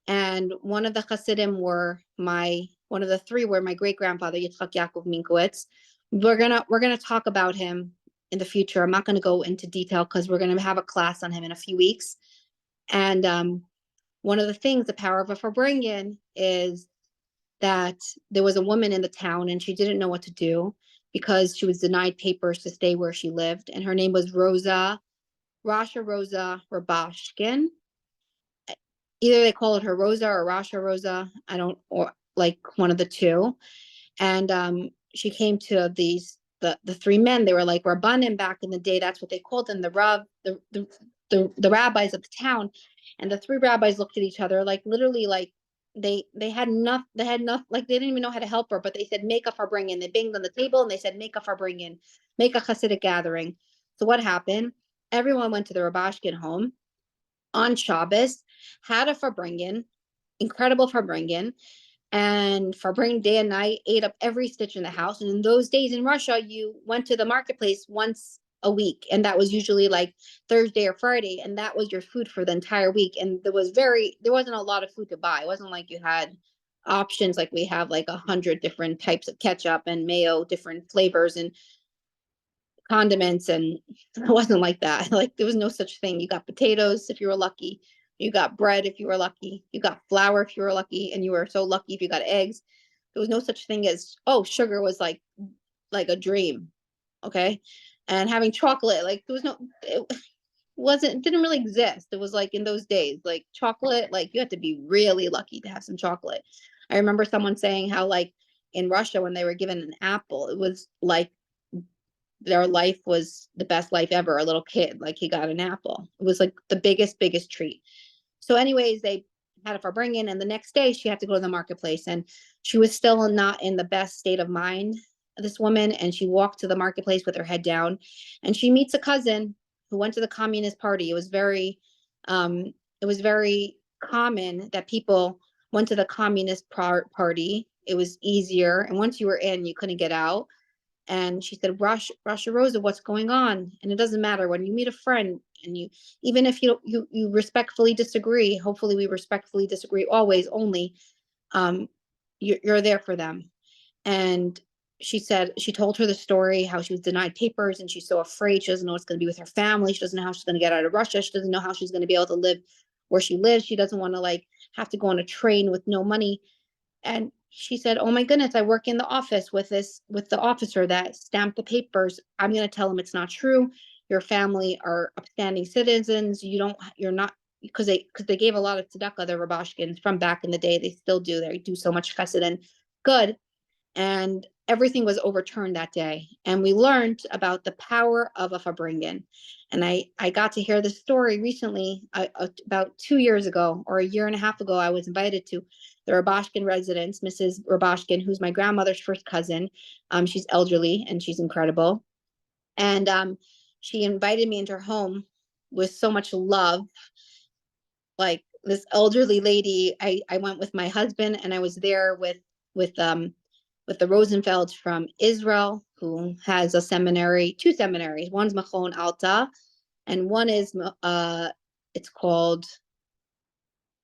And one of the Hasidim one of the 3 were my great grandfather, Yitzchak Yaakov Minkowitz. We're gonna talk about him in the future. I'm not gonna go into detail because we're gonna have a class on him in a few weeks. And one of the things, the power of a Farbrengen, is that there was a woman in the town and she didn't know what to do because she was denied papers to stay where she lived. And her name was Rasha Rosa Rabashkin. Either they call it her Rosa or Rasha Rosa. I don't, or like one of the two. And she came to the 3 men. They were like Rabbanim back in the day. That's what they called them, the rabbis of the town. And the 3 rabbis looked at each other, like literally, like they had nothing, like they didn't even know how to help her, but they said, make a Farbrengen. They banged on the table and they said, make a Farbrengen, make a Hasidic gathering. So what happened? Everyone went to the Rabashkin home on Shabbos, had a Farbrengen, incredible Farbrengen, and Farbrengen day and night ate up every stitch in the house. And in those days in Russia, you went to the marketplace once a week, and that was usually like Thursday or Friday, and that was your food for the entire week. And there wasn't a lot of food to buy. It wasn't like you had options like we have, like 100 different types of ketchup and mayo, different flavors and condiments, and it wasn't like that. Like there was no such thing. You got potatoes if you were lucky, you got bread if you were lucky, you got flour if you were lucky, and you were so lucky if you got eggs. There was no such thing as, oh, sugar was like a dream. Okay. And having chocolate, like there was no, it didn't really exist. It was like in those days, like chocolate, like you had to be really lucky to have some chocolate. I remember someone saying how like in Russia, when they were given an apple, it was like their life was the best life ever. A little kid, like he got an apple. It was like the biggest treat. So anyways, they had it for bringing, and the next day she had to go to the marketplace, and she was still not in the best state of mind, this woman. And she walked to the marketplace with her head down, and she meets a cousin who went to the Communist Party. It was very common that people went to the Communist Party. It was easier, and once you were in, you couldn't get out. And she said, Rasha Rosa, what's going on? And it doesn't matter when you meet a friend, and you, even if you respectfully disagree, hopefully we respectfully disagree always, only you're there for them. And she said, she told her the story, how she was denied papers and she's so afraid. She doesn't know what's going to be with her family. She doesn't know how she's going to get out of Russia. She doesn't know how she's going to be able to live where she lives. She doesn't want to like have to go on a train with no money. And she said, oh my goodness, I work in the office with the officer that stamped the papers. I'm going to tell him it's not true. Your family are upstanding citizens. You're not, because they gave a lot of tzedakah, the Rabashkins, from back in the day. They still do. They do so much chesed and good. And everything was overturned that day. And we learned about the power of a Farbrengen. And I got to hear the story recently, about 2 years ago or a year and a half ago. I was invited to the Rabashkin residence, Mrs. Rabashkin, who's my grandmother's first cousin. She's elderly and she's incredible. And she invited me into her home with so much love. Like this elderly lady, I went with my husband, and I was there with the Rosenfelds from Israel, who has a seminary, 2 seminaries. One's Machon Alta, and one is it's called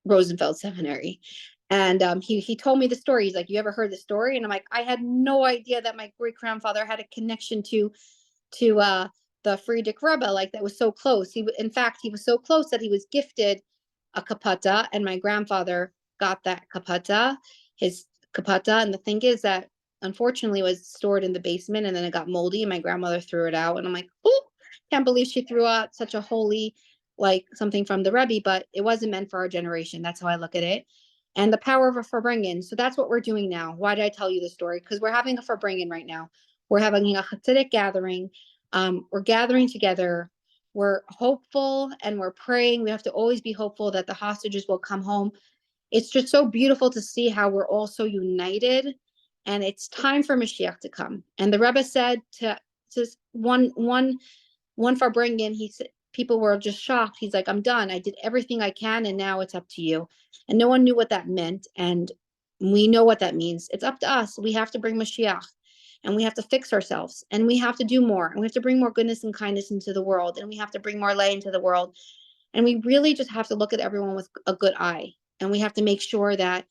Rosenfeld Seminary. And he told me the story. He's like, you ever heard the story? And I'm like, I had no idea that my great grandfather had a connection to the Friedrich Rebbe, like that was so close. In fact, he was so close that he was gifted a kapata, and my grandfather got that kapata, his kapata. And the thing is that unfortunately it was stored in the basement, and then it got moldy, and my grandmother threw it out. And I'm like, oh, can't believe she threw out such a holy, like something from the Rebbe, but it wasn't meant for our generation. That's how I look at it. And the power of a Farbrengen. So that's what we're doing now. Why did I tell you the story? Because we're having a Farbrengen right now. We're having a Hasidic gathering. We're gathering together. We're hopeful and we're praying. We have to always be hopeful that the hostages will come home. It's just so beautiful to see how we're all so united, and it's time for Mashiach to come. And the Rebbe said to one Farbrengen, he said, people were just shocked. He's like, I'm done. I did everything I can, and now it's up to you. And no one knew what that meant. And we know what that means. It's up to us. We have to bring Mashiach, and we have to fix ourselves, and we have to do more, and we have to bring more goodness and kindness into the world, and we have to bring more light into the world. And we really just have to look at everyone with a good eye. And we have to make sure that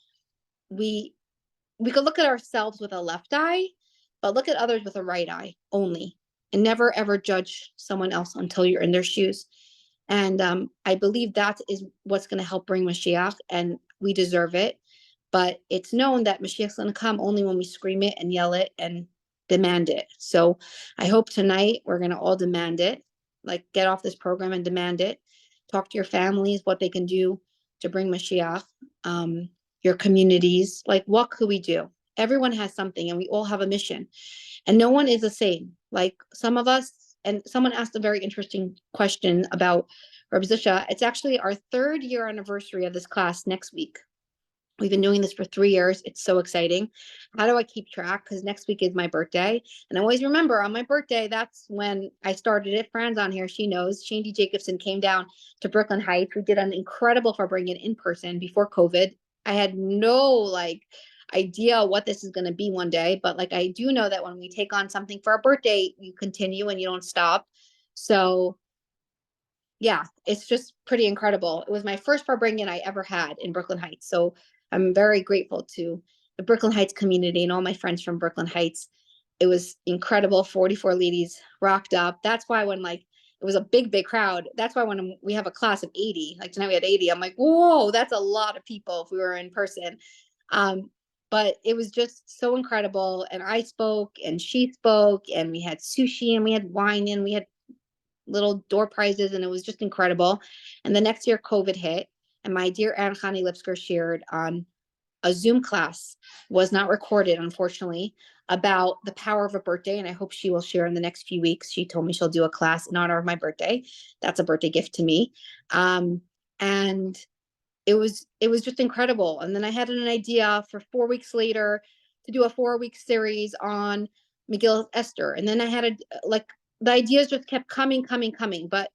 we could look at ourselves with a left eye, but look at others with a right eye only, and never ever judge someone else until you're in their shoes. And I believe that is what's going to help bring Mashiach, and we deserve it. But it's known that Mashiach's going to come only when we scream it and yell it and demand it. So I hope tonight we're going to all demand it, like get off this program and demand it. Talk to your families, what they can do to bring Mashiach, your communities, like what could we do? Everyone has something, and we all have a mission, and no one is the same. Like some of us, and someone asked a very interesting question about Reb Dvosha. It's actually our 3rd year anniversary of this class next week. We've been doing this for 3 years. It's so exciting. How do I keep track? Because next week is my birthday. And I always remember on my birthday, that's when I started it. Fran's on here. She knows. Shandy Jacobson came down to Brooklyn Heights. We did an incredible Farbrengen in person before COVID. I had no idea what this is going to be one day. But I do know that when we take on something for our birthday, you continue and you don't stop. So yeah, it's just pretty incredible. It was my first Farbrengen I ever had in Brooklyn Heights. So I'm very grateful to the Brooklyn Heights community and all my friends from Brooklyn Heights. It was incredible. 44 ladies rocked up. That's why when it was a big crowd. That's why when we have a class of 80, like tonight we had 80, I'm like, whoa, that's a lot of people if we were in person. But it was just so incredible. And I spoke and she spoke, and we had sushi and we had wine and we had little door prizes, and it was just incredible. And the next year COVID hit, and my dear Aunt Chani Lipsker shared on a Zoom class, was not recorded, unfortunately, about the power of a birthday. And I hope she will share in the next few weeks. She told me she'll do a class in honor of my birthday. That's a birthday gift to me. And it was just incredible. And then I had an idea for 4 weeks later to do a 4-week series on Megillah Esther. And then I had the ideas just kept coming. But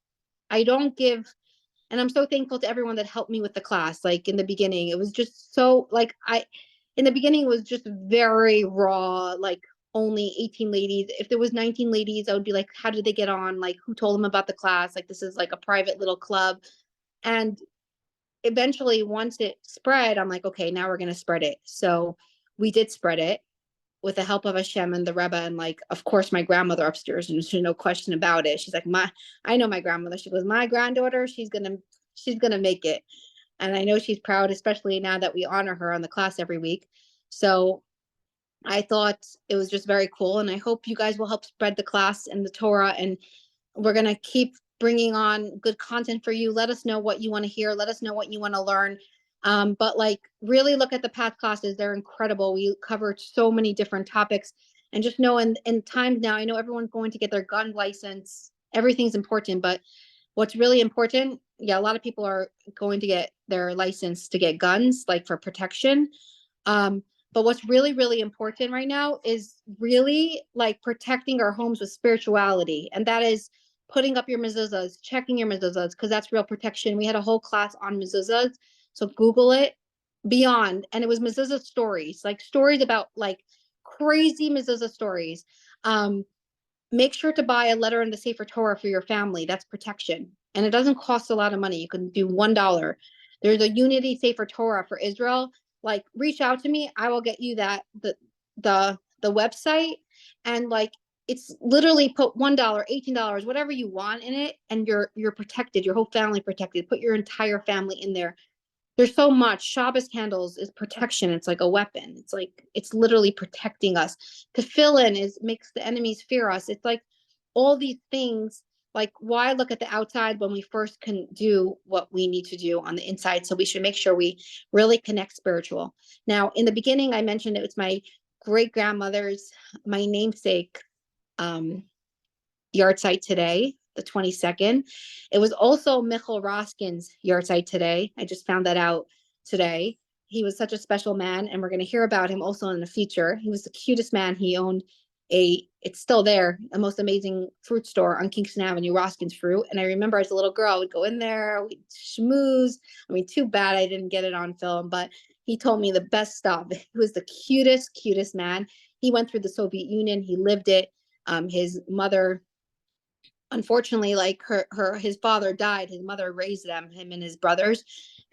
I don't give, and I'm so thankful to everyone that helped me with the class. Like in the beginning, it was just so like in the beginning, it was just very raw, like only 18 ladies. If there was 19 ladies, I would be like, how did they get on? Like, who told them about the class? Like, this is like a private little club. And eventually, once it spread, I'm like, okay, now we're going to spread it. So we did spread it with the help of Hashem and the Rebbe, and like, of course, my grandmother upstairs, and there's no question about it. She's like, I know my grandmother. She goes, my granddaughter, she's gonna make it. And I know she's proud, especially now that we honor her on the class every week. So I thought it was just very cool. And I hope you guys will help spread the class and the Torah. And we're going to keep bringing on good content for you. Let us know what you want to hear. Let us know what you want to learn. But like, really look at the past classes. They're incredible. We covered so many different topics. And just know in times now, I know everyone's going to get their gun license. Everything's important. But what's really important, yeah, a lot of people are going to get their license to get guns, like for protection. But what's really, really important right now is really like protecting our homes with spirituality. And that is putting up your mezuzahs, checking your mezuzahs, because that's real protection. We had a whole class on mezuzahs. So Google it, Beyond. And it was mezuzah stories, like stories about like crazy mezuzah stories. Make sure to buy a letter in the Sefer Torah for your family. That's protection. And it doesn't cost a lot of money. You can do $1. There's a Unity Sefer Torah for Israel. Like, reach out to me. I will get you that the website. And like, it's literally put $1, $18, whatever you want in it, and you're protected, your whole family protected. Put your entire family in there. There's so much. Shabbos candles is protection. It's like a weapon. It's like, it's literally protecting us. Tefillin makes the enemies fear us. It's like all these things. Like, why look at the outside when we first can do what we need to do on the inside? So we should make sure we really connect spiritual. Now, in the beginning, I mentioned it was my great grandmother's, my namesake, yard site today, the 22nd. It was also Michal Roskin's yard site today. I just found that out today. He was such a special man, and we're going to hear about him also in the future. He was the cutest man. He owned it's still there, a most amazing fruit store on Kingston Avenue, Roskin's Fruit. And I remember as a little girl, I would go in there, we'd schmooze. I mean, too bad I didn't get it on film, but he told me the best stuff. He was the cutest man. He went through the Soviet Union. He lived it. His mother, unfortunately, like his father died. His mother raised him and his brothers.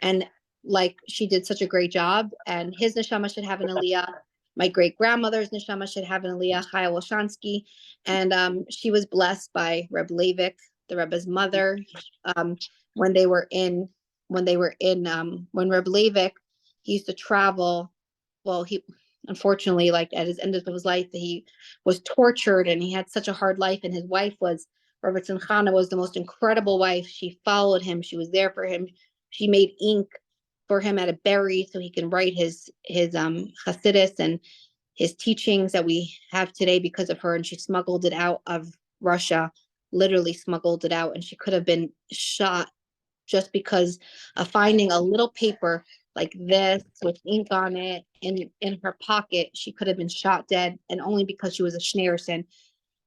And like, she did such a great job. And his neshama should have an aliyah. My great grandmother's neshama should have an aliyah, Chaya Wolshansky. And she was blessed by Rebbe Leivik, the Rebbe's mother. When Rebbe Leivik, he used to travel. Well, he unfortunately, like at his end of his life, he was tortured and he had such a hard life. And his wife was, Robert Simchana, was the most incredible wife. She followed him. She was there for him. She made ink for him at a berry so he can write his Hasidus and his teachings that we have today because of her. And she smuggled it out of Russia, literally smuggled it out. And she could have been shot just because of finding a little paper like this with ink on it in her pocket. She could have been shot dead, and only because she was a Schneerson.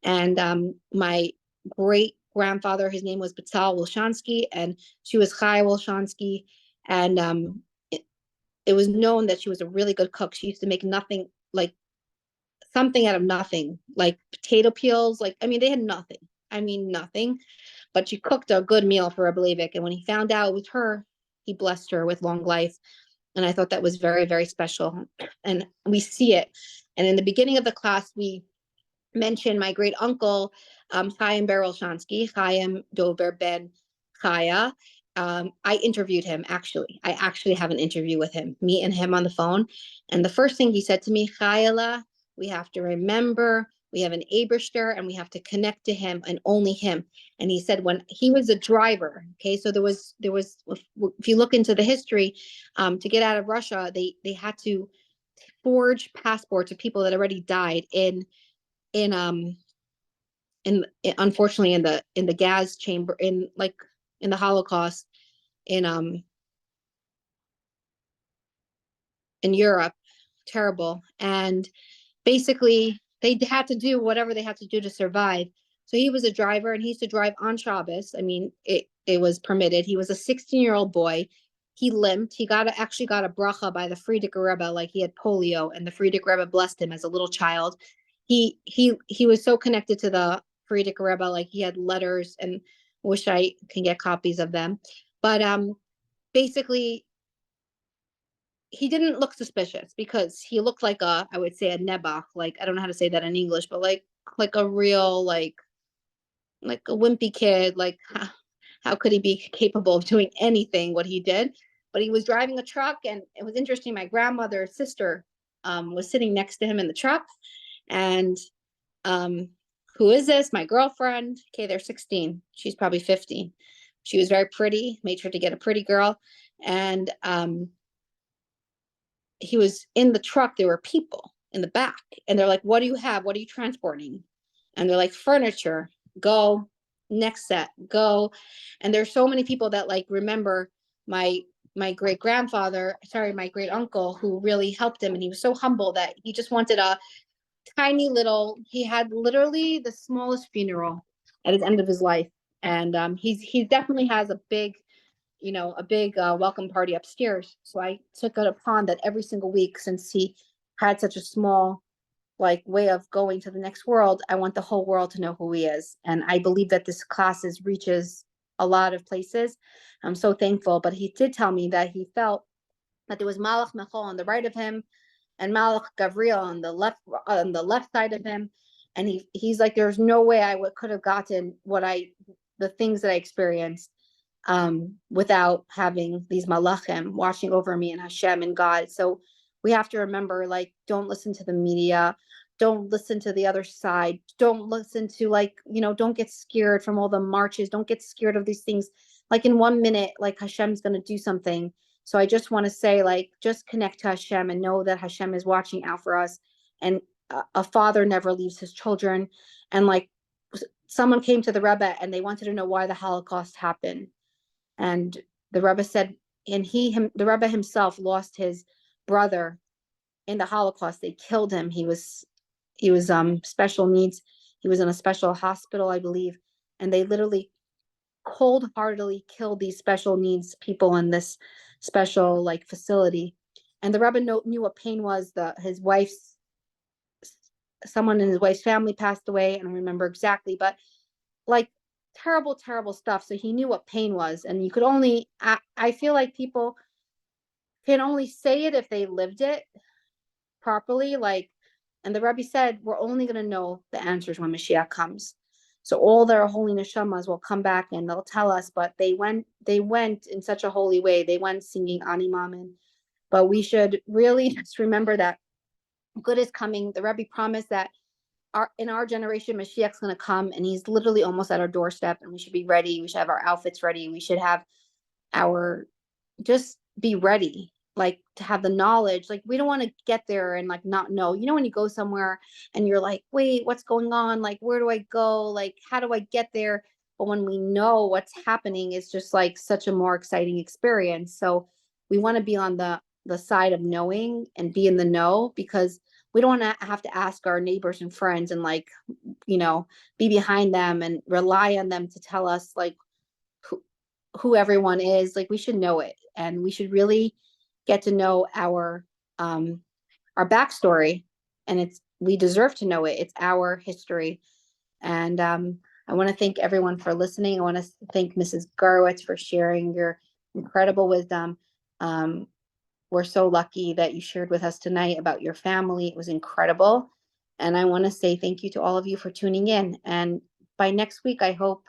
And my great grandfather, his name was Batal Wolshansky, and she was Chaya Wolshansky. And it was known that she was a really good cook. She used to make nothing, like something out of nothing, like potato peels. Like, I mean, they had nothing. I mean, nothing. But she cooked a good meal for Rebbe Leivik. And when he found out it was her, he blessed her with long life. And I thought that was very, very special. And we see it. And in the beginning of the class, we mentioned my great uncle, Chaim Beryl Shansky, Chaim Dober Ben Chaya. I interviewed him, actually. I actually have an interview with him, me and him on the phone. And the first thing he said to me, Chayala, we have to remember we have an Eberster and we have to connect to him and only him. And he said when he was a driver, okay, so there was, if you look into the history, to get out of Russia, they had to forge passports of people that already died unfortunately in the gas chamber, in the Holocaust in Europe. Terrible. And basically they had to do whatever they had to do to survive. So he was a driver and he used to drive on Shabbos. I mean, it was permitted. He was a 16-year-old boy. He limped. He actually got a bracha by the Frierdiker Rebbe, like he had polio, and the Frierdiker Rebbe blessed him as a little child. He was so connected to the Frierdiker Rebbe, like he had letters, and wish I can get copies of them. But basically, he didn't look suspicious because he looked like I would say a nebach, like I don't know how to say that in English, but like a real like a wimpy kid. Like how could he be capable of doing anything what he did? But he was driving a truck, and it was interesting. My grandmother's sister was sitting next to him in the truck, and who is this? My girlfriend. Okay, they're 16. She's probably 15. She was very pretty. Made sure to get a pretty girl, and he was in the truck. There were people in the back, and they're like, "What do you have? What are you transporting?" And they're like, "Furniture." Go. Next set. Go. And there's so many people that like remember my great grandfather, sorry, my great uncle, who really helped him, and he was so humble that he just wanted a tiny little. He had literally the smallest funeral at his end of his life, and he definitely has a big welcome party upstairs. So I took it upon that every single week, since he had such a small like way of going to the next world, I want the whole world to know who he is. And I believe that this classes reaches a lot of places. I'm so thankful. But he did tell me that he felt that there was Malach Michael on the right of him and Malach Gavriel on the left side of him. And he's like, there's no way I could have gotten the things that I experienced without having these malachim watching over me and Hashem and God. So we have to remember, like, don't listen to the media, don't listen to the other side, don't listen to don't get scared from all the marches, don't get scared of these things. Like in 1 minute, like Hashem's going to do something. So I just want to say, like, just connect to Hashem and know that Hashem is watching out for us. And a father never leaves his children. And like someone came to the Rebbe and they wanted to know why the Holocaust happened. And the Rebbe said, and the Rebbe himself lost his brother in the Holocaust. They killed him. He was special needs. He was in a special hospital, I believe. And they literally cold-heartedly killed these special needs people in this special like facility. And the Rebbe knew what pain was. Someone in his wife's family passed away. I don't remember exactly, but like terrible, terrible stuff. So he knew what pain was. And you could only, I feel like people can only say it if they lived it properly. And the Rebbe said, we're only going to know the answers when Mashiach comes. So all their holy neshamas will come back and they'll tell us, but they went in such a holy way. They went singing Ani Mamin. But we should really just remember that good is coming. The Rebbe promised that in our generation, Mashiach's going to come, and he's literally almost at our doorstep, and we should be ready. We should have our outfits ready. We should have just be ready, like to have the knowledge. Like we don't want to get there and like not know. You know, when you go somewhere and you're like, wait, what's going on? Like, where do I go? Like, how do I get there? But when we know what's happening, it's just like such a more exciting experience. So we want to be on the side of knowing and be in the know, because we don't want to have to ask our neighbors and friends and like, be behind them and rely on them to tell us like who everyone is. Like we should know it, and we should really get to know our backstory, and we deserve to know it. It's our history. And I want to thank everyone for listening. I want to thank Mrs. Garwitz for sharing your incredible wisdom. We're so lucky that you shared with us tonight about your family. It was incredible. And I want to say thank you to all of you for tuning in. And by next week, I hope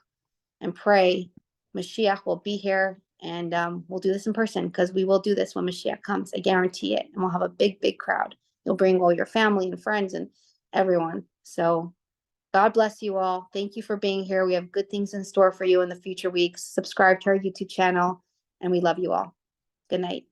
and pray Mashiach will be here, and we'll do this in person, because we will do this when Mashiach comes. I guarantee it. And we'll have a big, big crowd. You'll bring all your family and friends and everyone. So God bless you all. Thank you for being here. We have good things in store for you in the future weeks. Subscribe to our YouTube channel, and we love you all. Good night.